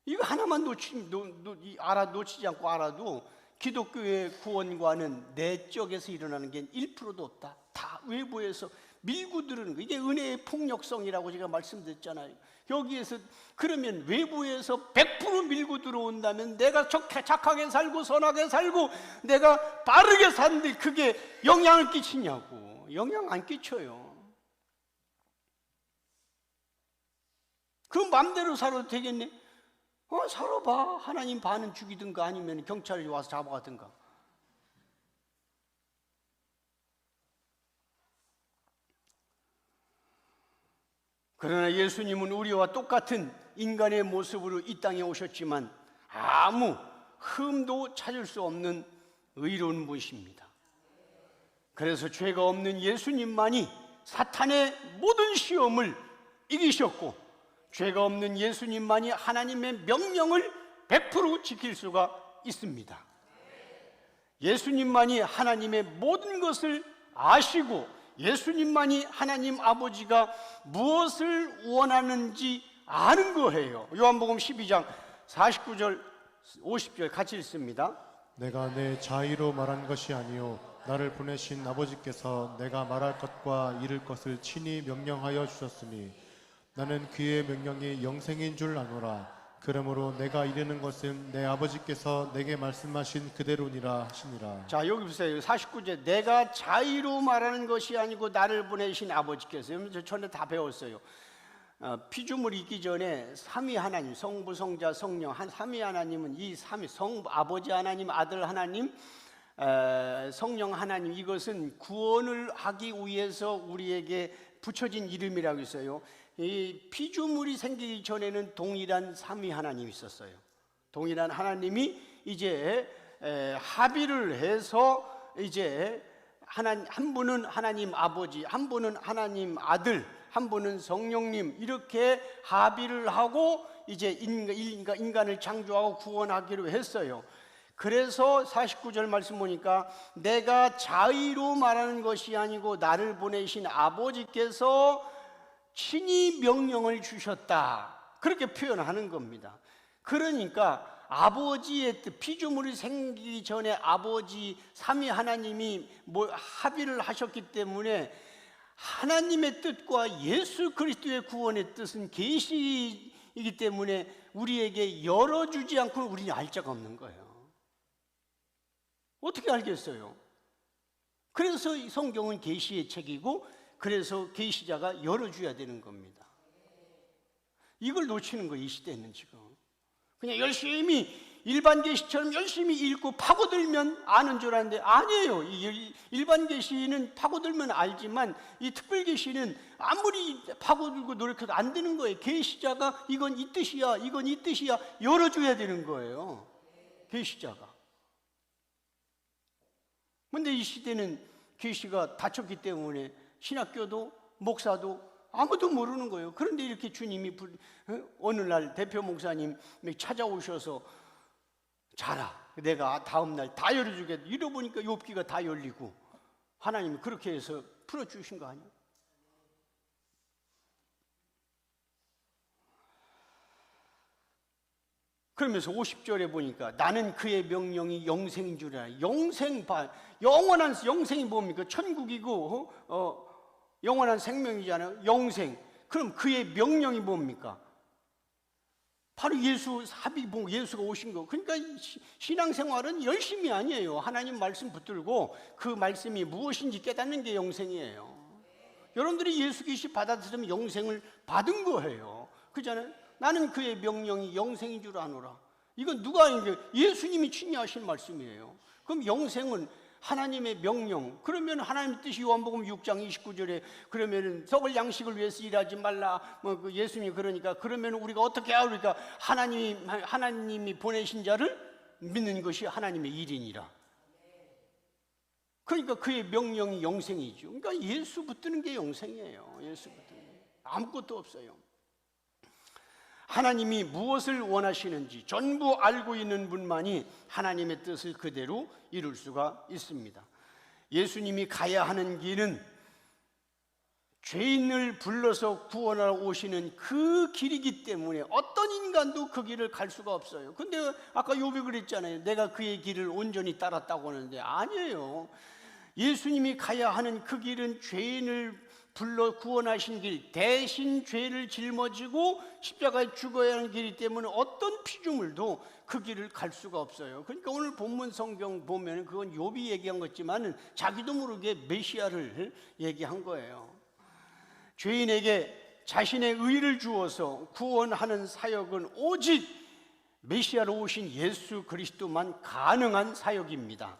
이거 하나만 놓치지 않고 알아도 기독교의 구원과는 내적에서 일어나는 게 1%도 없다. 다 외부에서 밀고 들어오는 거. 이게 은혜의 폭력성이라고 제가 말씀드렸잖아요. 여기에서 그러면 외부에서 100% 밀고 들어온다면 내가 착하게 살고 선하게 살고 내가 바르게 사는데 그게 영향을 끼치냐고. 영향 안 끼쳐요. 그 맘대로 살아도 되겠네? 살아봐. 하나님 반은 죽이든가 아니면 경찰이 와서 잡아가든가. 그러나 예수님은 우리와 똑같은 인간의 모습으로 이 땅에 오셨지만 아무 흠도 찾을 수 없는 의로운 분이십니다. 그래서 죄가 없는 예수님만이 사탄의 모든 시험을 이기셨고, 죄가 없는 예수님만이 하나님의 명령을 100% 지킬 수가 있습니다. 예수님만이 하나님의 모든 것을 아시고, 예수님만이 하나님 아버지가 무엇을 원하는지 아는 거예요. 요한복음 12장 49절 50절 같이 읽습니다. 내가 내 자의로 말한 것이 아니요 나를 보내신 아버지께서 내가 말할 것과 이를 것을 친히 명령하여 주셨으니 나는 그의 명령이 영생인 줄 아노라. 그러므로 내가 이르는 것은 내 아버지께서 내게 말씀하신 그대로니라 하시니라. 자, 여기 보세요. 49절, 내가 자의로 말하는 것이 아니고 나를 보내신 아버지께서. 저 전에 다 배웠어요. 피조물이 있기 전에 삼위 하나님, 성부, 성자, 성령, 삼위 하나님은 이 삼위, 아버지 하나님, 아들 하나님, 성령 하나님, 이것은 구원을 하기 위해서 우리에게 붙여진 이름이라고 했어요. 이 피조물이 생기기 전에는 동일한 삼위 하나님이 있었어요. 동일한 하나님이 이제 합의를 해서 이제 한 분은 하나님 아버지, 한 분은 하나님 아들, 한 분은 성령님, 이렇게 합의를 하고 이제 인간을 창조하고 구원하기로 했어요. 그래서 49절 말씀 보니까 내가 자의로 말하는 것이 아니고 나를 보내신 아버지께서 친히 명령을 주셨다, 그렇게 표현하는 겁니다. 그러니까 아버지의 뜻, 피조물이 생기기 전에 아버지 삼위 하나님이 합의를 하셨기 때문에 하나님의 뜻과 예수 그리스도의 구원의 뜻은 계시이기 때문에 우리에게 열어주지 않고는 우리는 알 자가 없는 거예요. 어떻게 알겠어요? 그래서 성경은 계시의 책이고, 그래서 계시자가 열어줘야 되는 겁니다. 이걸 놓치는 거예요, 이 시대는 지금. 그냥 열심히 일반 계시처럼 열심히 읽고 파고들면 아는 줄 알았는데 아니에요. 일반 계시는 파고들면 알지만 이 특별 계시는 아무리 파고들고 노력해도 안 되는 거예요. 계시자가 이건 이 뜻이야, 이건 이 뜻이야 열어줘야 되는 거예요, 계시자가. 근데 이 시대는 계시가 닫혔기 때문에 신학교도 목사도 아무도 모르는 거예요. 그런데 이렇게 주님이 어느 날 대표 목사님 찾아오셔서 자라, 내가 다음 날 다 열어주겠다 이러보니까 욥기가 다 열리고 하나님이 그렇게 해서 풀어주신 거 아니에요? 그러면서 50절에 보니까 나는 그의 명령이 영생인 줄 알아. 영원한 영생이 뭡니까? 천국이고 영원한 생명이잖아요. 영생. 그럼 그의 명령이 뭡니까? 바로 예수가 오신 거. 그러니까 신앙생활은 열심히 아니에요. 하나님 말씀 붙들고 그 말씀이 무엇인지 깨닫는 게 영생이에요. 여러분들이 예수 그리스도 받아들이면 영생을 받은 거예요. 그잖아요. 나는 그의 명령이 영생인 줄 아노라. 이건 누가 이제 예수님이 친히 하신 말씀이에요. 그럼 영생은 하나님의 명령. 그러면 하나님의 뜻이 요한복음 6장 29절에 그러면은 썩을 양식을 위해서 일하지 말라. 그 예수님이 그러면 우리가 어떻게 해야 하니까 하나님이 보내신 자를 믿는 것이 하나님의 일이니라. 그러니까 그의 명령이 영생이죠. 그러니까 예수 붙드는 게 영생이에요. 예수 붙드는 게 아무것도 없어요. 하나님이 무엇을 원하시는지 전부 알고 있는 분만이 하나님의 뜻을 그대로 이룰 수가 있습니다. 예수님이 가야 하는 길은 죄인을 불러서 구원하러 오시는 그 길이기 때문에 어떤 인간도 그 길을 갈 수가 없어요. 근데 아까 욥이 그랬잖아요. 내가 그의 길을 온전히 따랐다고 하는데 아니에요. 예수님이 가야 하는 그 길은 죄인을 불러 구원하신 길, 대신 죄를 짊어지고 십자가에 죽어야 하는 길이기 때문에 어떤 피조물도 그 길을 갈 수가 없어요. 그러니까 오늘 본문 성경 보면 그건 욥이 얘기한 거지만 자기도 모르게 메시아를 얘기한 거예요. 죄인에게 자신의 의를 주어서 구원하는 사역은 오직 메시아로 오신 예수 그리스도만 가능한 사역입니다.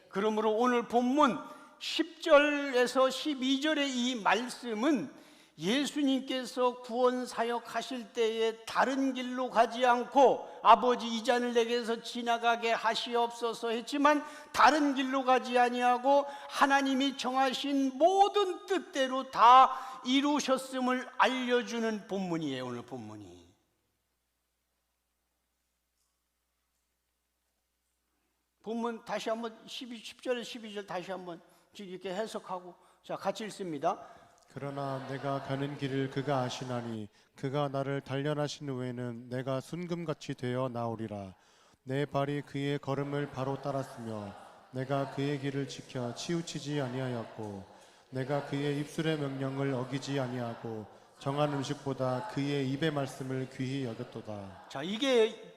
그러므로 오늘 본문 10절에서 12절의 이 말씀은 예수님께서 구원 사역하실 때에 다른 길로 가지 않고 아버지 이 잔을 내게서 지나가게 하시옵소서 했지만 다른 길로 가지 아니하고 하나님이 정하신 모든 뜻대로 다 이루셨음을 알려주는 본문이에요. 오늘 본문이. 본문 다시 한번 10절에서 12절 다시 한번 이렇게 해석하고 자 같이 읽습니다. 그러나 내가 가는 길을 그가 아시나니 그가 나를 단련하신 후에는 내가 순금같이 되어 나오리라. 내 발이 그의 걸음을 바로 따랐으며 내가 그의 길을 지켜 치우치지 아니하였고 내가 그의 입술의 명령을 어기지 아니하고 정한 음식보다 그의 입의 말씀을 귀히 여겼도다. 자, 이게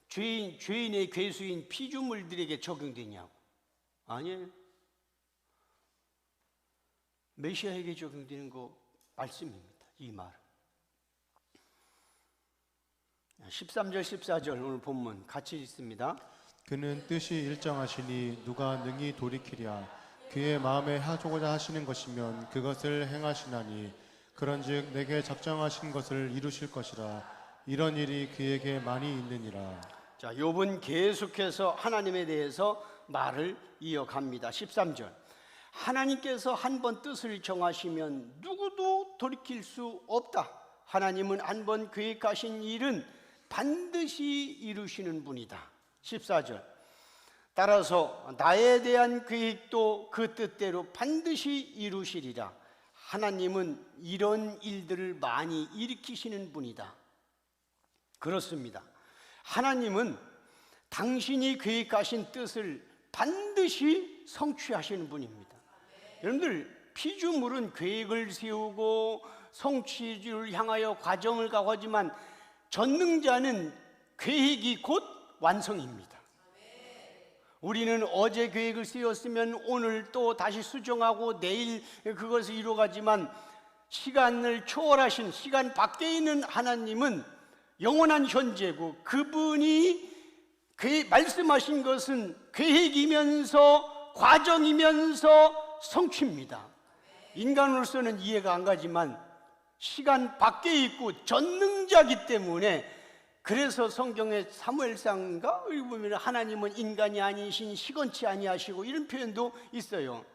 죄인의 괴수인 피조물들에게 적용되냐고? 아니에요. 메시아에게 적용되는 거 말씀입니다. 이 말. 13절 14절 오늘 본문 같이 읽습니다. 그는 뜻이 일정하시니 누가 능히 돌이키랴. 그의 마음에 하고자 하시는 것이면 그것을 행하시나니 그런즉 내게 작정하신 것을 이루실 것이라. 이런 일이 그에게 많이 있느니라. 자, 욥은 계속해서 하나님에 대해서 말을 이어갑니다. 13절. 하나님께서 한 번 뜻을 정하시면 누구도 돌이킬 수 없다. 하나님은 한 번 계획하신 일은 반드시 이루시는 분이다. 14절. 따라서 나에 대한 계획도 그 뜻대로 반드시 이루시리라. 하나님은 이런 일들을 많이 일으키시는 분이다. 그렇습니다. 하나님은 당신이 계획하신 뜻을 반드시 성취하시는 분입니다. 여러분들, 피조물은 계획을 세우고 성취를 향하여 과정을 가고 하지만 전능자는 계획이 곧 완성입니다. 우리는 어제 계획을 세웠으면 오늘 또 다시 수정하고 내일 그것을 이루어가지만 시간을 초월하신 시간 밖에 있는 하나님은 영원한 현재고 그분이 말씀하신 것은 계획이면서 과정이면서 성취입니다. 인간으로서는 이해가 안 가지만 시간 밖에 있고 전능자이기 때문에 그래서 성경의 사무엘상인가 여기 보면 하나님은 인간이 아니신 시건치 아니하시고 이런 표현도 있어요.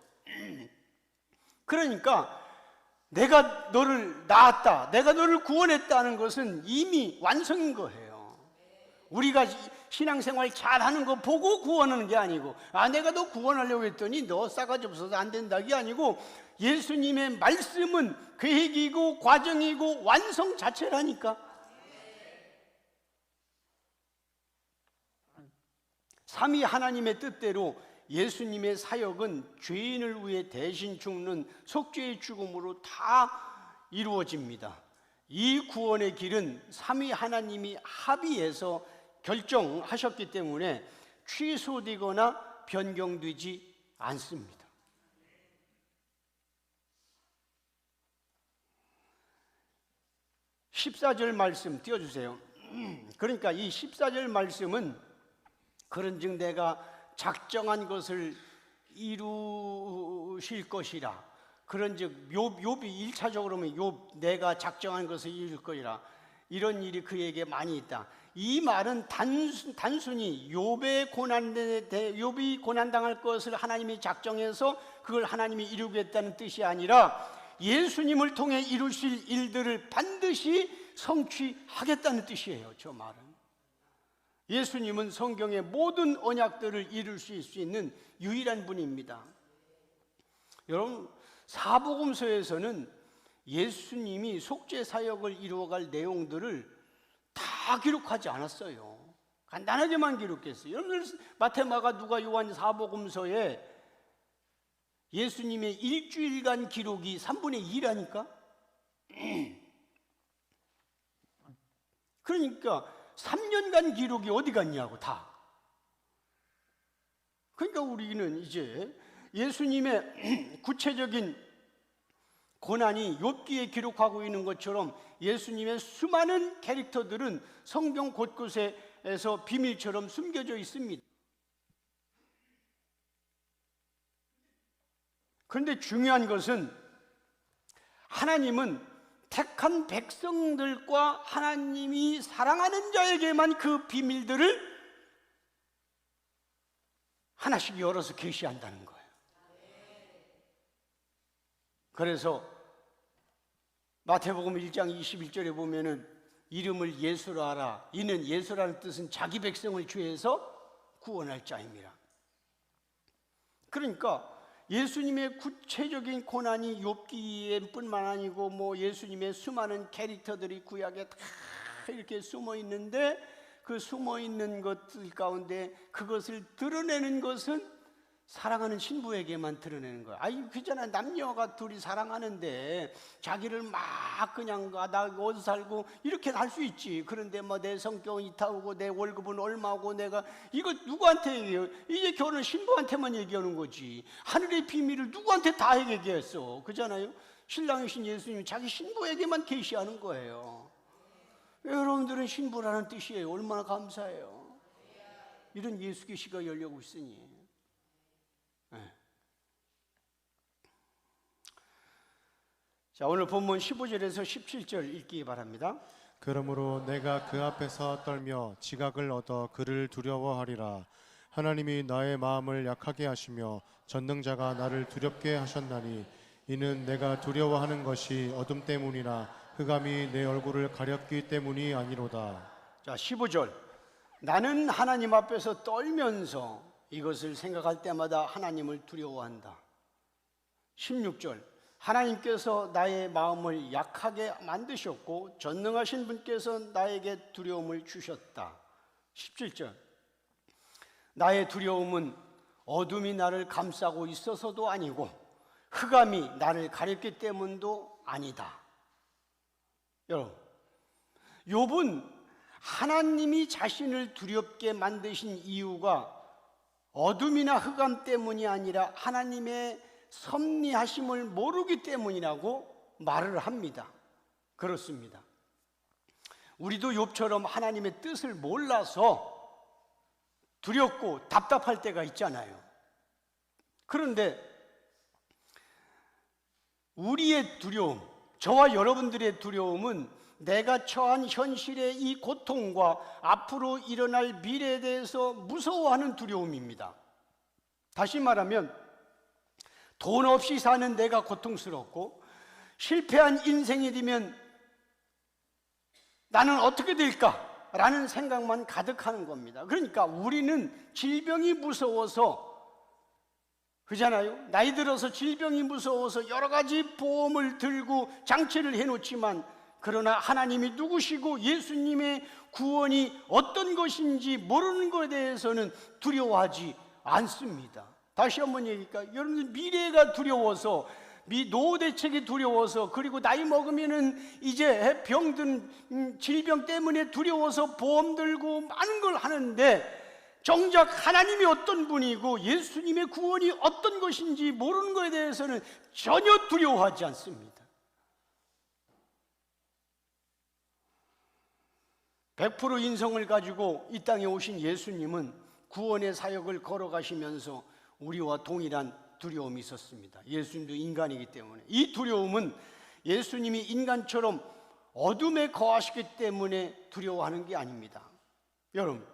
그러니까 내가 너를 낳았다, 내가 너를 구원했다는 것은 이미 완성인 거예요. 우리가 신앙생활 잘하는 거 보고 구원하는 게 아니고 내가 너 구원하려고 했더니 너 싸가지 없어서 안 된다 게 아니고 예수님의 말씀은 계획이고 과정이고 완성 자체라니까. 삼위 하나님의 뜻대로 예수님의 사역은 죄인을 위해 대신 죽는 속죄의 죽음으로 다 이루어집니다. 이 구원의 길은 삼위 하나님이 합의해서 결정하셨기 때문에 취소되거나 변경되지 않습니다. (14절) 말씀 띄워주세요. 그러니까 이 14절 말씀은 그런즉 내가 작정한 것을 이루실 것이라. 그런즉 욥이 1차적으로 보면 욥 내가 작정한 것을 이룰 거리라. 이런 일이 그에게 많이 있다. 이 말은 단순히 욥이 고난당할 것을 하나님이 작정해서 그걸 하나님이 이루겠다는 뜻이 아니라 예수님을 통해 이루실 일들을 반드시 성취하겠다는 뜻이에요. 저 말은. 예수님은 성경의 모든 언약들을 이룰 수 있는 유일한 분입니다. 여러분, 사복음서에서는 예수님이 속죄 사역을 이루어갈 내용들을 다 기록하지 않았어요. 간단하게만 기록했어요. 여러분들 마태, 마가, 누가, 요한 사복음서에 예수님의 일주일간 기록이 3분의 2라니까. 그러니까 3년간 기록이 어디 갔냐고 다. 그러니까 우리는 이제 예수님의 구체적인 고난이 욥기에 기록하고 있는 것처럼 예수님의 수많은 캐릭터들은 성경 곳곳에서 비밀처럼 숨겨져 있습니다. 그런데 중요한 것은 하나님은 택한 백성들과 하나님이 사랑하는 자에게만 그 비밀들을 하나씩 열어서 계시한다는 거예요. 그래서 마태복음 1장 21절에 보면은 이름을 예수로 하라. 이는 예수라는 뜻은 자기 백성을 죄에서 구원할 자입니다. 그러니까 예수님의 구체적인 고난이 욥기에 뿐만 아니고 뭐 예수님의 수많은 캐릭터들이 구약에 다 이렇게 숨어 있는데 그 숨어 있는 것들 가운데 그것을 드러내는 것은 사랑하는 신부에게만 드러내는 거야. 그잖아. 남녀가 둘이 사랑하는데 자기를 막 그냥 나 어디 살고 이렇게 할 수 있지. 그런데 뭐 내 성격은 이타오고 내 월급은 얼마고 내가 이거 누구한테 얘기해요? 이제 결혼 신부한테만 얘기하는 거지. 하늘의 비밀을 누구한테 다 얘기했어. 그잖아요. 신랑이신 예수님이 자기 신부에게만 계시하는 거예요. 여러분들은 신부라는 뜻이에요. 얼마나 감사해요. 이런 예수 계시가 열려고 있으니. 자, 오늘 본문 15절에서 17절 읽기 바랍니다. 그러므로 내가 그 앞에서 떨며 지각을 얻어 그를 두려워하리라. 하나님이 나의 마음을 약하게 하시며 전능자가 나를 두렵게 하셨나니 이는 내가 두려워하는 것이 어둠 때문이나 흑암이 내 얼굴을 가렸기 때문이 아니로다. 자, 15절. 나는 하나님 앞에서 떨면서 이것을 생각할 때마다 하나님을 두려워한다. 16절. 하나님께서 나의 마음을 약하게 만드셨고 전능하신 분께서 나에게 두려움을 주셨다. 17절. 나의 두려움은 어둠이 나를 감싸고 있어서도 아니고 흑암이 나를 가렸기 때문도 아니다. 여러분, 욥은 하나님이 자신을 두렵게 만드신 이유가 어둠이나 흑암 때문이 아니라 하나님의 섭리하심을 모르기 때문이라고 말을 합니다. 그렇습니다. 우리도 욥처럼 하나님의 뜻을 몰라서 두렵고 답답할 때가 있잖아요. 그런데 우리의 두려움, 저와 여러분들의 두려움은 내가 처한 현실의 이 고통과 앞으로 일어날 미래에 대해서 무서워하는 두려움입니다. 다시 말하면 돈 없이 사는 내가 고통스럽고 실패한 인생이 되면 나는 어떻게 될까라는 생각만 가득하는 겁니다. 그러니까 우리는 질병이 무서워서, 그잖아요. 나이 들어서 질병이 무서워서 여러 가지 보험을 들고 장치를 해놓지만, 그러나 하나님이 누구시고 예수님의 구원이 어떤 것인지 모르는 것에 대해서는 두려워하지 않습니다. 다시 한번 얘기할까요? 여러분들 미래가 두려워서, 노후 대책이 두려워서, 그리고 나이 먹으면은 이제 병든 질병 때문에 두려워서 보험 들고 많은 걸 하는데, 정작 하나님이 어떤 분이고 예수님의 구원이 어떤 것인지 모르는 것에 대해서는 전혀 두려워하지 않습니다. 100% 인성을 가지고 이 땅에 오신 예수님은 구원의 사역을 걸어가시면서 우리와 동일한 두려움이 있었습니다. 예수님도 인간이기 때문에. 이 두려움은 예수님이 인간처럼 어둠에 거하시기 때문에 두려워하는 게 아닙니다. 여러분,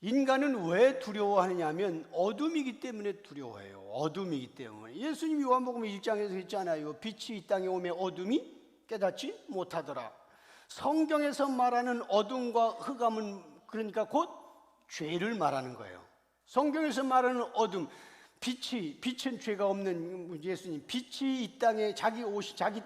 인간은 왜 두려워하느냐면 어둠이기 때문에 두려워해요. 어둠이기 때문에. 예수님이 요한복음 1장에서 했잖아요. 빛이 이 땅에 오매 어둠이 깨닫지 못하더라. 성경에서 말하는 어둠과 흑암은 그러니까 곧 죄를 말하는 거예요. 성경에서 말하는 어둠, 빛은 죄가 없는 예수님, 빛이 이 땅에 자기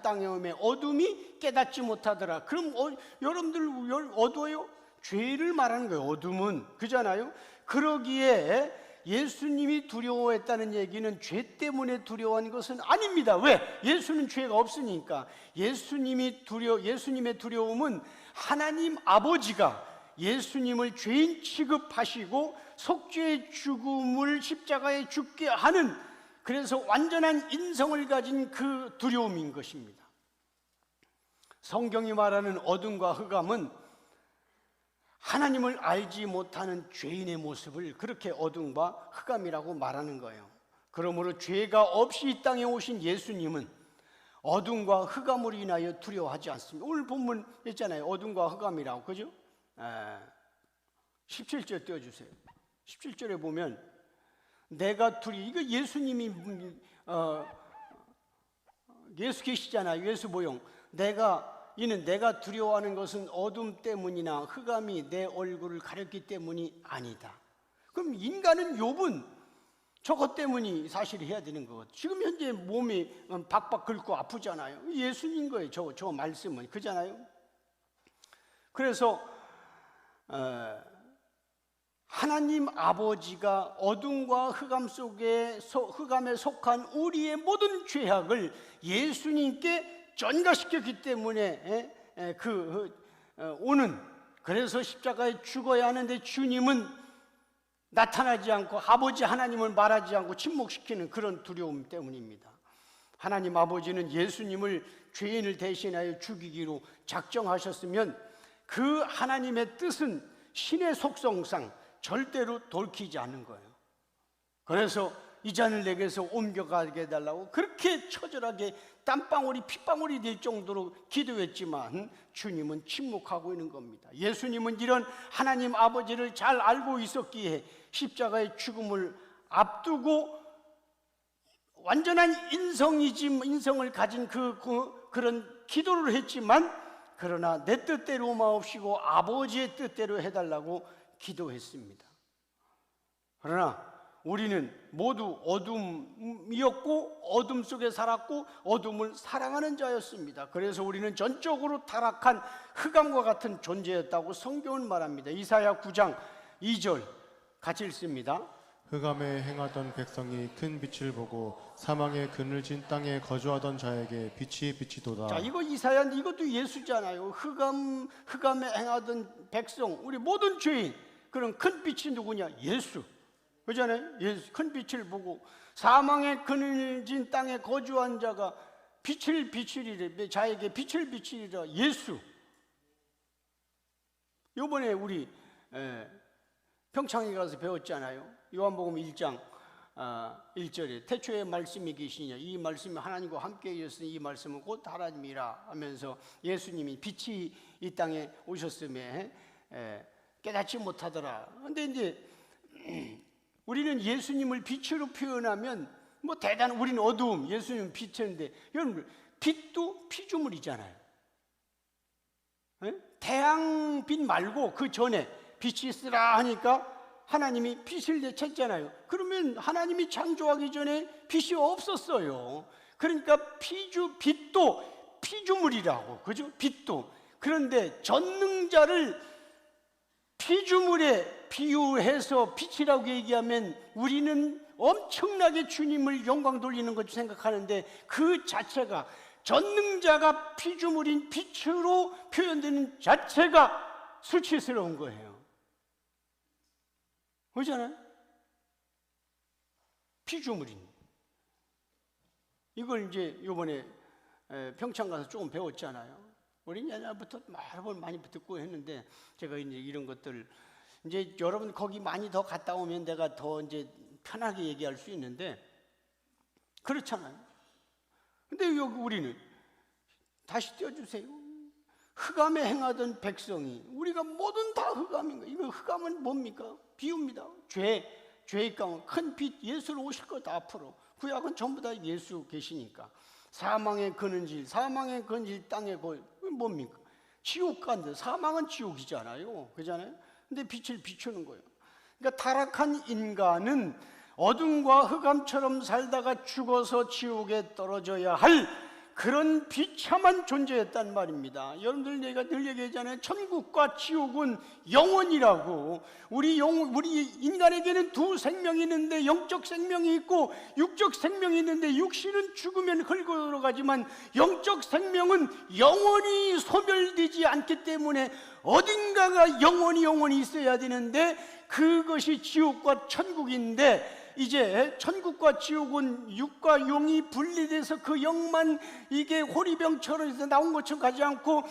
땅에 오매 어둠이 깨닫지 못하더라. 그럼 여러분들 어두워요? 죄를 말하는 거예요. 어둠은. 그잖아요. 그러기에 예수님이 두려워했다는 얘기는 죄 때문에 두려워한 것은 아닙니다. 왜? 예수는 죄가 없으니까. 예수님의 두려움은 하나님 아버지가 예수님을 죄인 취급하시고 속죄의 죽음을 십자가에 죽게 하는, 그래서 완전한 인성을 가진 그 두려움인 것입니다. 성경이 말하는 어둠과 흑암은 하나님을 알지 못하는 죄인의 모습을 그렇게 어둠과 흑암이라고 말하는 거예요. 그러므로 죄가 없이 이 땅에 오신 예수님은 어둠과 흑암으로 인하여 두려워하지 않습니다. 오늘 본문 있잖아요. 어둠과 흑암이라고. 그죠? 17절 띄워주세요. 17절에 보면 내가 이거 예수님이 예수 계시잖아요. 예수 모형. 이는 내가 두려워하는 것은 어둠 때문이나 흑암이 내 얼굴을 가렸기 때문이 아니다. 그럼 인간은 욥은 저것 때문이 사실 해야 되는 것. 지금 현재 몸이 박박 긁고 아프잖아요. 예수님 거예요. 저 말씀은. 그잖아요. 그래서 하나님 아버지가 어둠과 흑암에 속한 우리의 모든 죄악을 예수님께 전가시켰기 때문에 그래서 십자가에 죽어야 하는데 주님은 나타나지 않고 아버지 하나님을 말하지 않고 침묵시키는 그런 두려움 때문입니다. 하나님 아버지는 예수님을 죄인을 대신하여 죽이기로 작정하셨으면 그 하나님의 뜻은 신의 속성상 절대로 돌이키지 않는 거예요. 그래서 이 잔을 내게서 옮겨가게 해달라고 그렇게 처절하게 땀방울이 핏방울이 될 정도로 기도했지만 주님은 침묵하고 있는 겁니다. 예수님은 이런 하나님 아버지를 잘 알고 있었기에 십자가의 죽음을 앞두고 완전한 인성을 가진 그런 기도를 했지만, 그러나 내 뜻대로 마옵시고 아버지의 뜻대로 해달라고 기도했습니다. 그러나 우리는 모두 어둠이었고 어둠 속에 살았고 어둠을 사랑하는 자였습니다. 그래서 우리는 전적으로 타락한 흑암과 같은 존재였다고 성경은 말합니다. 이사야 9장 2절 같이 읽습니다. 흑암에 행하던 백성이 큰 빛을 보고 사망의 그늘진 땅에 거주하던 자에게 빛이 비치도다. 자, 이거 이사야인데 이것도 예수잖아요. 흑암에 행하던 백성, 우리 모든 죄인, 그런 큰 빛이 누구냐? 예수. 그잖아요. 예수. 큰 빛을 보고 사망의 그늘진 땅에 거주한 자가 빛을 비추리라, 자에게 빛을 비추리라. 예수. 이번에 우리 평창에 가서 배웠잖아요. 요한복음 1장 1절에 태초에 말씀이 계시냐, 이 말씀이 하나님과 함께 계셨으니 이 말씀은 곧 하나님이라 하면서 예수님이 빛이 이 땅에 오셨음에 깨닫지 못하더라. 근데 이제 우리는 예수님을 빛으로 표현하면 뭐 우리는 어두움, 예수님은 빛인데, 여러분 빛도 피조물이잖아요. 태양빛 말고 그 전에 빛이 있으라 하니까 하나님이 빛을 내쳤잖아요. 그러면 하나님이 창조하기 전에 빛이 없었어요. 그러니까 빛도 피조물이라고, 그죠? 빛도. 그런데 전능자를 피조물에 비유해서 빛이라고 얘기하면 우리는 엄청나게 주님을 영광 돌리는 것 생각하는데, 그 자체가, 전능자가 피조물인 빛으로 표현되는 자체가 수치스러운 거예요. 그렇잖아요? 피조물인. 이걸 이제 이번에 평창 가서 조금 배웠잖아요. 우리 옛날부터 말을 많이 듣고 했는데, 제가 이제 이런 것들 이제 여러분 거기 많이 더 갔다 오면 내가 더 이제 편하게 얘기할 수 있는데, 그렇잖아요. 근데 여기 우리는 다시 띄워주세요. 흑암에 행하던 백성이, 우리가 뭐든 다 흑암인 거예요. 이거 흑암은 뭡니까? 비유입니다. 죄의 가운 큰 빛 예수로 오실 거다. 앞으로 구약은 전부 다 예수 계시니까. 사망의 그늘질 땅에 뭡니까? 지옥 간데, 사망은 지옥이잖아요. 그잖아요. 근데 빛을 비추는 거예요. 그러니까 타락한 인간은 어둠과 흑암처럼 살다가 죽어서 지옥에 떨어져야 할 그런 비참한 존재였단 말입니다. 여러분들, 내가 늘 얘기하잖아요. 천국과 지옥은 영원이라고. 우리 인간에게는 두 생명이 있는데, 영적 생명이 있고 육적 생명이 있는데, 육신은 죽으면 흙으로 들어가지만 영적 생명은 영원히 소멸되지 않기 때문에 어딘가가 영원히 있어야 되는데, 그것이 지옥과 천국인데, 이제 천국과 지옥은 육과 영이 분리돼서 그 영만 이게 호리병처럼 나온 것처럼 가지 않고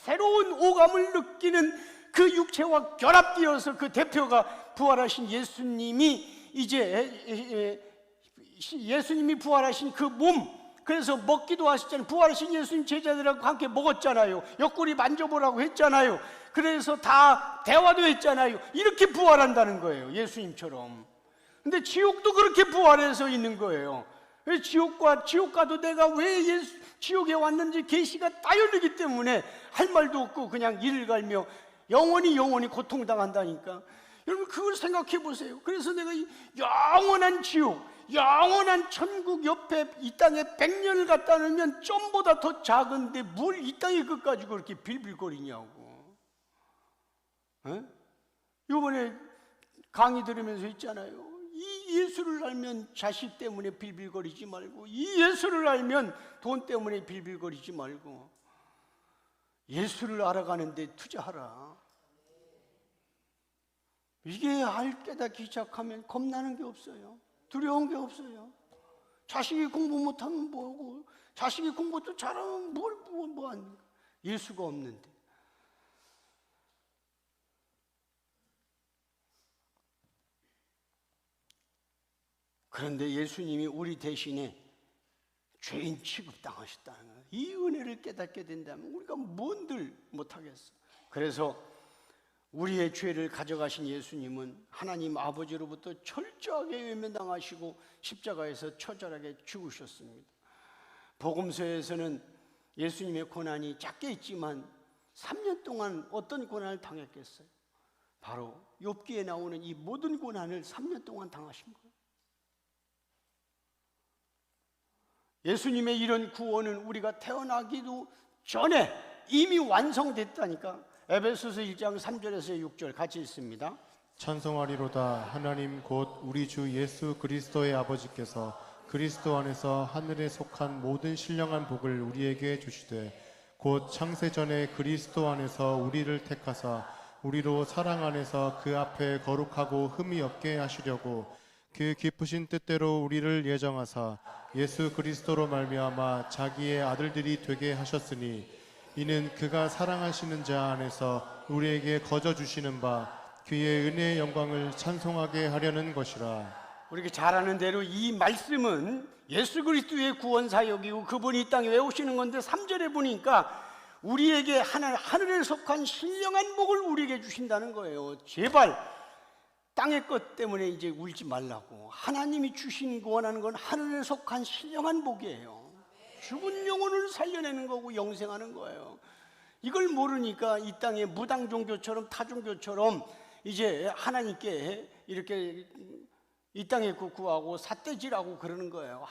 새로운 오감을 느끼는 그 육체와 결합되어서, 그 대표가 부활하신 예수님이, 이제 예수님이 부활하신 그 몸, 그래서 먹기도 하셨잖아요. 부활하신 예수님 제자들하고 함께 먹었잖아요. 옆구리 만져보라고 했잖아요. 그래서 다 대화도 했잖아요. 이렇게 부활한다는 거예요, 예수님처럼. 근데 지옥도 그렇게 부활해서 있는 거예요. 지옥가도 내가 왜 지옥에 왔는지 계시가 다 열리기 때문에 할 말도 없고 그냥 이를 갈며 영원히 고통당한다니까. 여러분, 그걸 생각해 보세요. 그래서 내가 영원한 지옥, 영원한 천국 옆에 이 땅에 100년을 갖다 놓으면 점보다 더 작은데 뭘 이 땅에 것 가지고 그렇게 빌빌거리냐고. 이번에 강의 들으면서 있잖아요. 이 예수를 알면 자식 때문에 빌빌거리지 말고, 이 예수를 알면 돈 때문에 빌빌거리지 말고, 예수를 알아가는데 투자하라. 이게 깨닫기 시작하면 겁나는 게 없어요. 두려운 게 없어요. 자식이 공부 못하면 뭐하고, 자식이 공부도 잘하면 뭐 합니까? 예수가 없는데. 그런데 예수님이 우리 대신에 죄인 취급당하셨다는 거예요. 이 은혜를 깨닫게 된다면 우리가 뭔들 못하겠어. 그래서 우리의 죄를 가져가신 예수님은 하나님 아버지로부터 철저하게 외면당하시고 십자가에서 처절하게 죽으셨습니다. 복음서에서는 예수님의 고난이 작게 있지만 3년 동안 어떤 고난을 당했겠어요? 바로 욥기에 나오는 이 모든 고난을 3년 동안 당하신 거예요. 예수님의 이런 구원은 우리가 태어나기도 전에 이미 완성됐다니까. 에베소서 1장 3절에서 6절 같이 읽습니다. 찬송하리로다. 하나님 곧 우리 주 예수 그리스도의 아버지께서 그리스도 안에서 하늘에 속한 모든 신령한 복을 우리에게 주시되 곧 창세전에 그리스도 안에서 우리를 택하사 우리로 사랑 안에서 그 앞에 거룩하고 흠이 없게 하시려고 그 기쁘신 뜻대로 우리를 예정하사 예수 그리스도로 말미암아 자기의 아들들이 되게 하셨으니 이는 그가 사랑하시는 자 안에서 우리에게 거저 주시는 바 그의 은혜의 영광을 찬송하게 하려는 것이라. 우리가 잘 아는 대로 이 말씀은 예수 그리스도의 구원 사역이고 그분이 이 땅에 왜 오시는 건데 3절에 보니까 우리에게 하늘에 속한 신령한 복을 우리에게 주신다는 거예요. 제발 땅의 것 때문에 이제 울지 말라고. 하나님이 주신 원하는 건 하늘에 속한 신령한 복이에요. 죽은 영혼을 살려내는 거고 영생하는 거예요. 이걸 모르니까 이 땅의 무당 종교처럼 타종교처럼 이제 하나님께 이렇게 이 땅에 구하고 삿대질하고 그러는 거예요.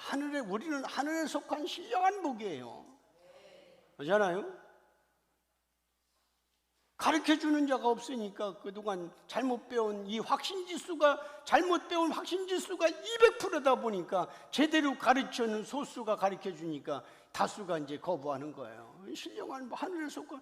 우리는 하늘에 속한 신령한 복이에요. 그렇잖아요? 가르쳐주는 자가 없으니까 그동안 잘못 배운 잘못 배운 확신지수가 200%다 보니까 제대로 가르쳐는 소수가 가르쳐주니까 다수가 이제 거부하는 거예요. 신령한 하늘에 속한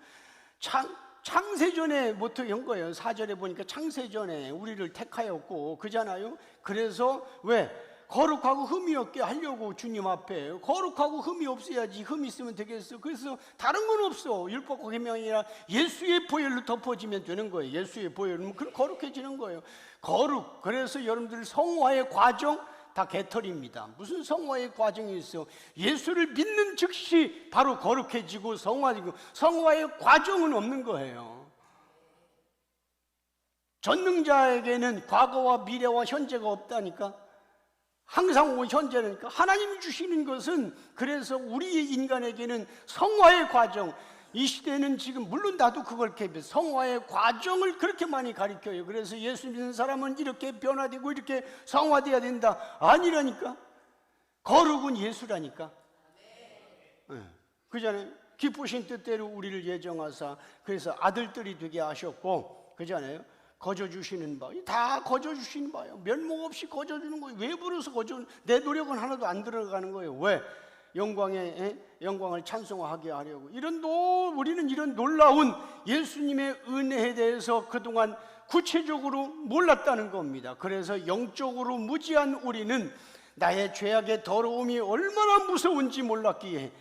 창세전에 모토한 거예요. 4절에 보니까 창세전에 우리를 택하였고 그잖아요. 그래서 왜? 거룩하고 흠이 없게 하려고 주님 앞에. 거룩하고 흠이 없어야지. 흠이 있으면 되겠어. 그래서 다른 건 없어. 율법과 계명이 아니라 예수의 보혈로 덮어지면 되는 거예요. 예수의 보혈은 거룩해지는 거예요. 거룩. 그래서 여러분들 성화의 과정 다 개털입니다. 무슨 성화의 과정이 있어? 예수를 믿는 즉시 바로 거룩해지고 성화되고, 성화의 과정은 없는 거예요. 전능자에게는 과거와 미래와 현재가 없다니까. 항상 현재니까 하나님이 주시는 것은, 그래서 우리 인간에게는 성화의 과정, 이 시대는 지금 물론 나도 그걸 개별 성화의 과정을 그렇게 많이 가르쳐요. 그래서 예수 믿는 사람은 이렇게 변화되고 이렇게 성화돼야 된다. 아니라니까. 거룩은 예수라니까. 네. 그잖아요. 기쁘신 뜻대로 우리를 예정하사 그래서 아들들이 되게 하셨고, 그잖아요. 거저 주시는 바, 다 거저 주시는 바예요. 면목 없이 거저 주는 거예요. 외부로서 거저, 내 노력은 하나도 안 들어가는 거예요. 왜? 영광을 찬송하게 하려고. 우리는 이런 놀라운 예수님의 은혜에 대해서 그동안 구체적으로 몰랐다는 겁니다. 그래서 영적으로 무지한 우리는 나의 죄악의 더러움이 얼마나 무서운지 몰랐기에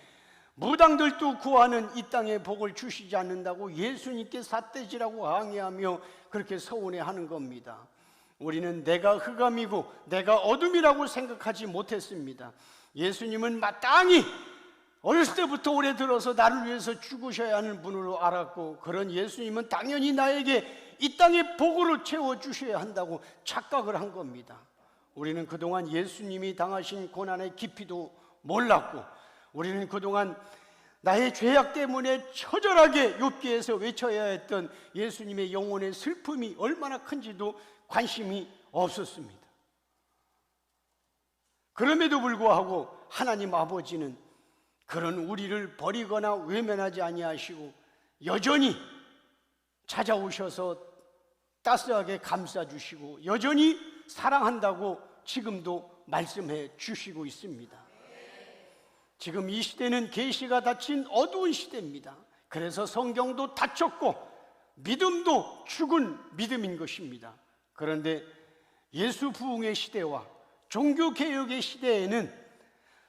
무당들도 구하는 이 땅에 복을 주시지 않는다고 예수님께 삿대질하고 항의하며 그렇게 서운해하는 겁니다. 우리는 내가 흑암이고 내가 어둠이라고 생각하지 못했습니다. 예수님은 마땅히 어렸을 때부터 오래 들어서 나를 위해서 죽으셔야 하는 분으로 알았고, 그런 예수님은 당연히 나에게 이 땅의 복으로 채워주셔야 한다고 착각을 한 겁니다. 우리는 그동안 예수님이 당하신 고난의 깊이도 몰랐고, 우리는 그동안 나의 죄악 때문에 처절하게 욥기에서 외쳐야 했던 예수님의 영혼의 슬픔이 얼마나 큰지도 관심이 없었습니다. 그럼에도 불구하고 하나님 아버지는 그런 우리를 버리거나 외면하지 아니하시고 여전히 찾아오셔서 따스하게 감싸주시고 여전히 사랑한다고 지금도 말씀해 주시고 있습니다. 지금 이 시대는 계시가 닫힌 어두운 시대입니다. 그래서 성경도 닫혔고 믿음도 죽은 믿음인 것입니다. 그런데 예수 부흥의 시대와 종교개혁의 시대에는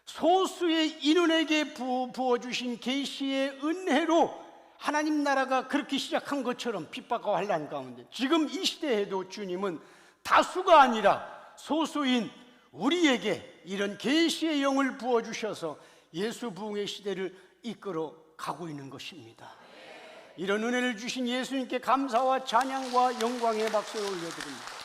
소수의 인원에게 부어주신 계시의 은혜로 하나님 나라가 그렇게 시작한 것처럼 핍박과 환난 가운데 지금 이 시대에도 주님은 다수가 아니라 소수인 우리에게 이런 계시의 영을 부어주셔서 예수 부흥의 시대를 이끌어 가고 있는 것입니다. 이런 은혜를 주신 예수님께 감사와 찬양과 영광의 박수를 올려드립니다.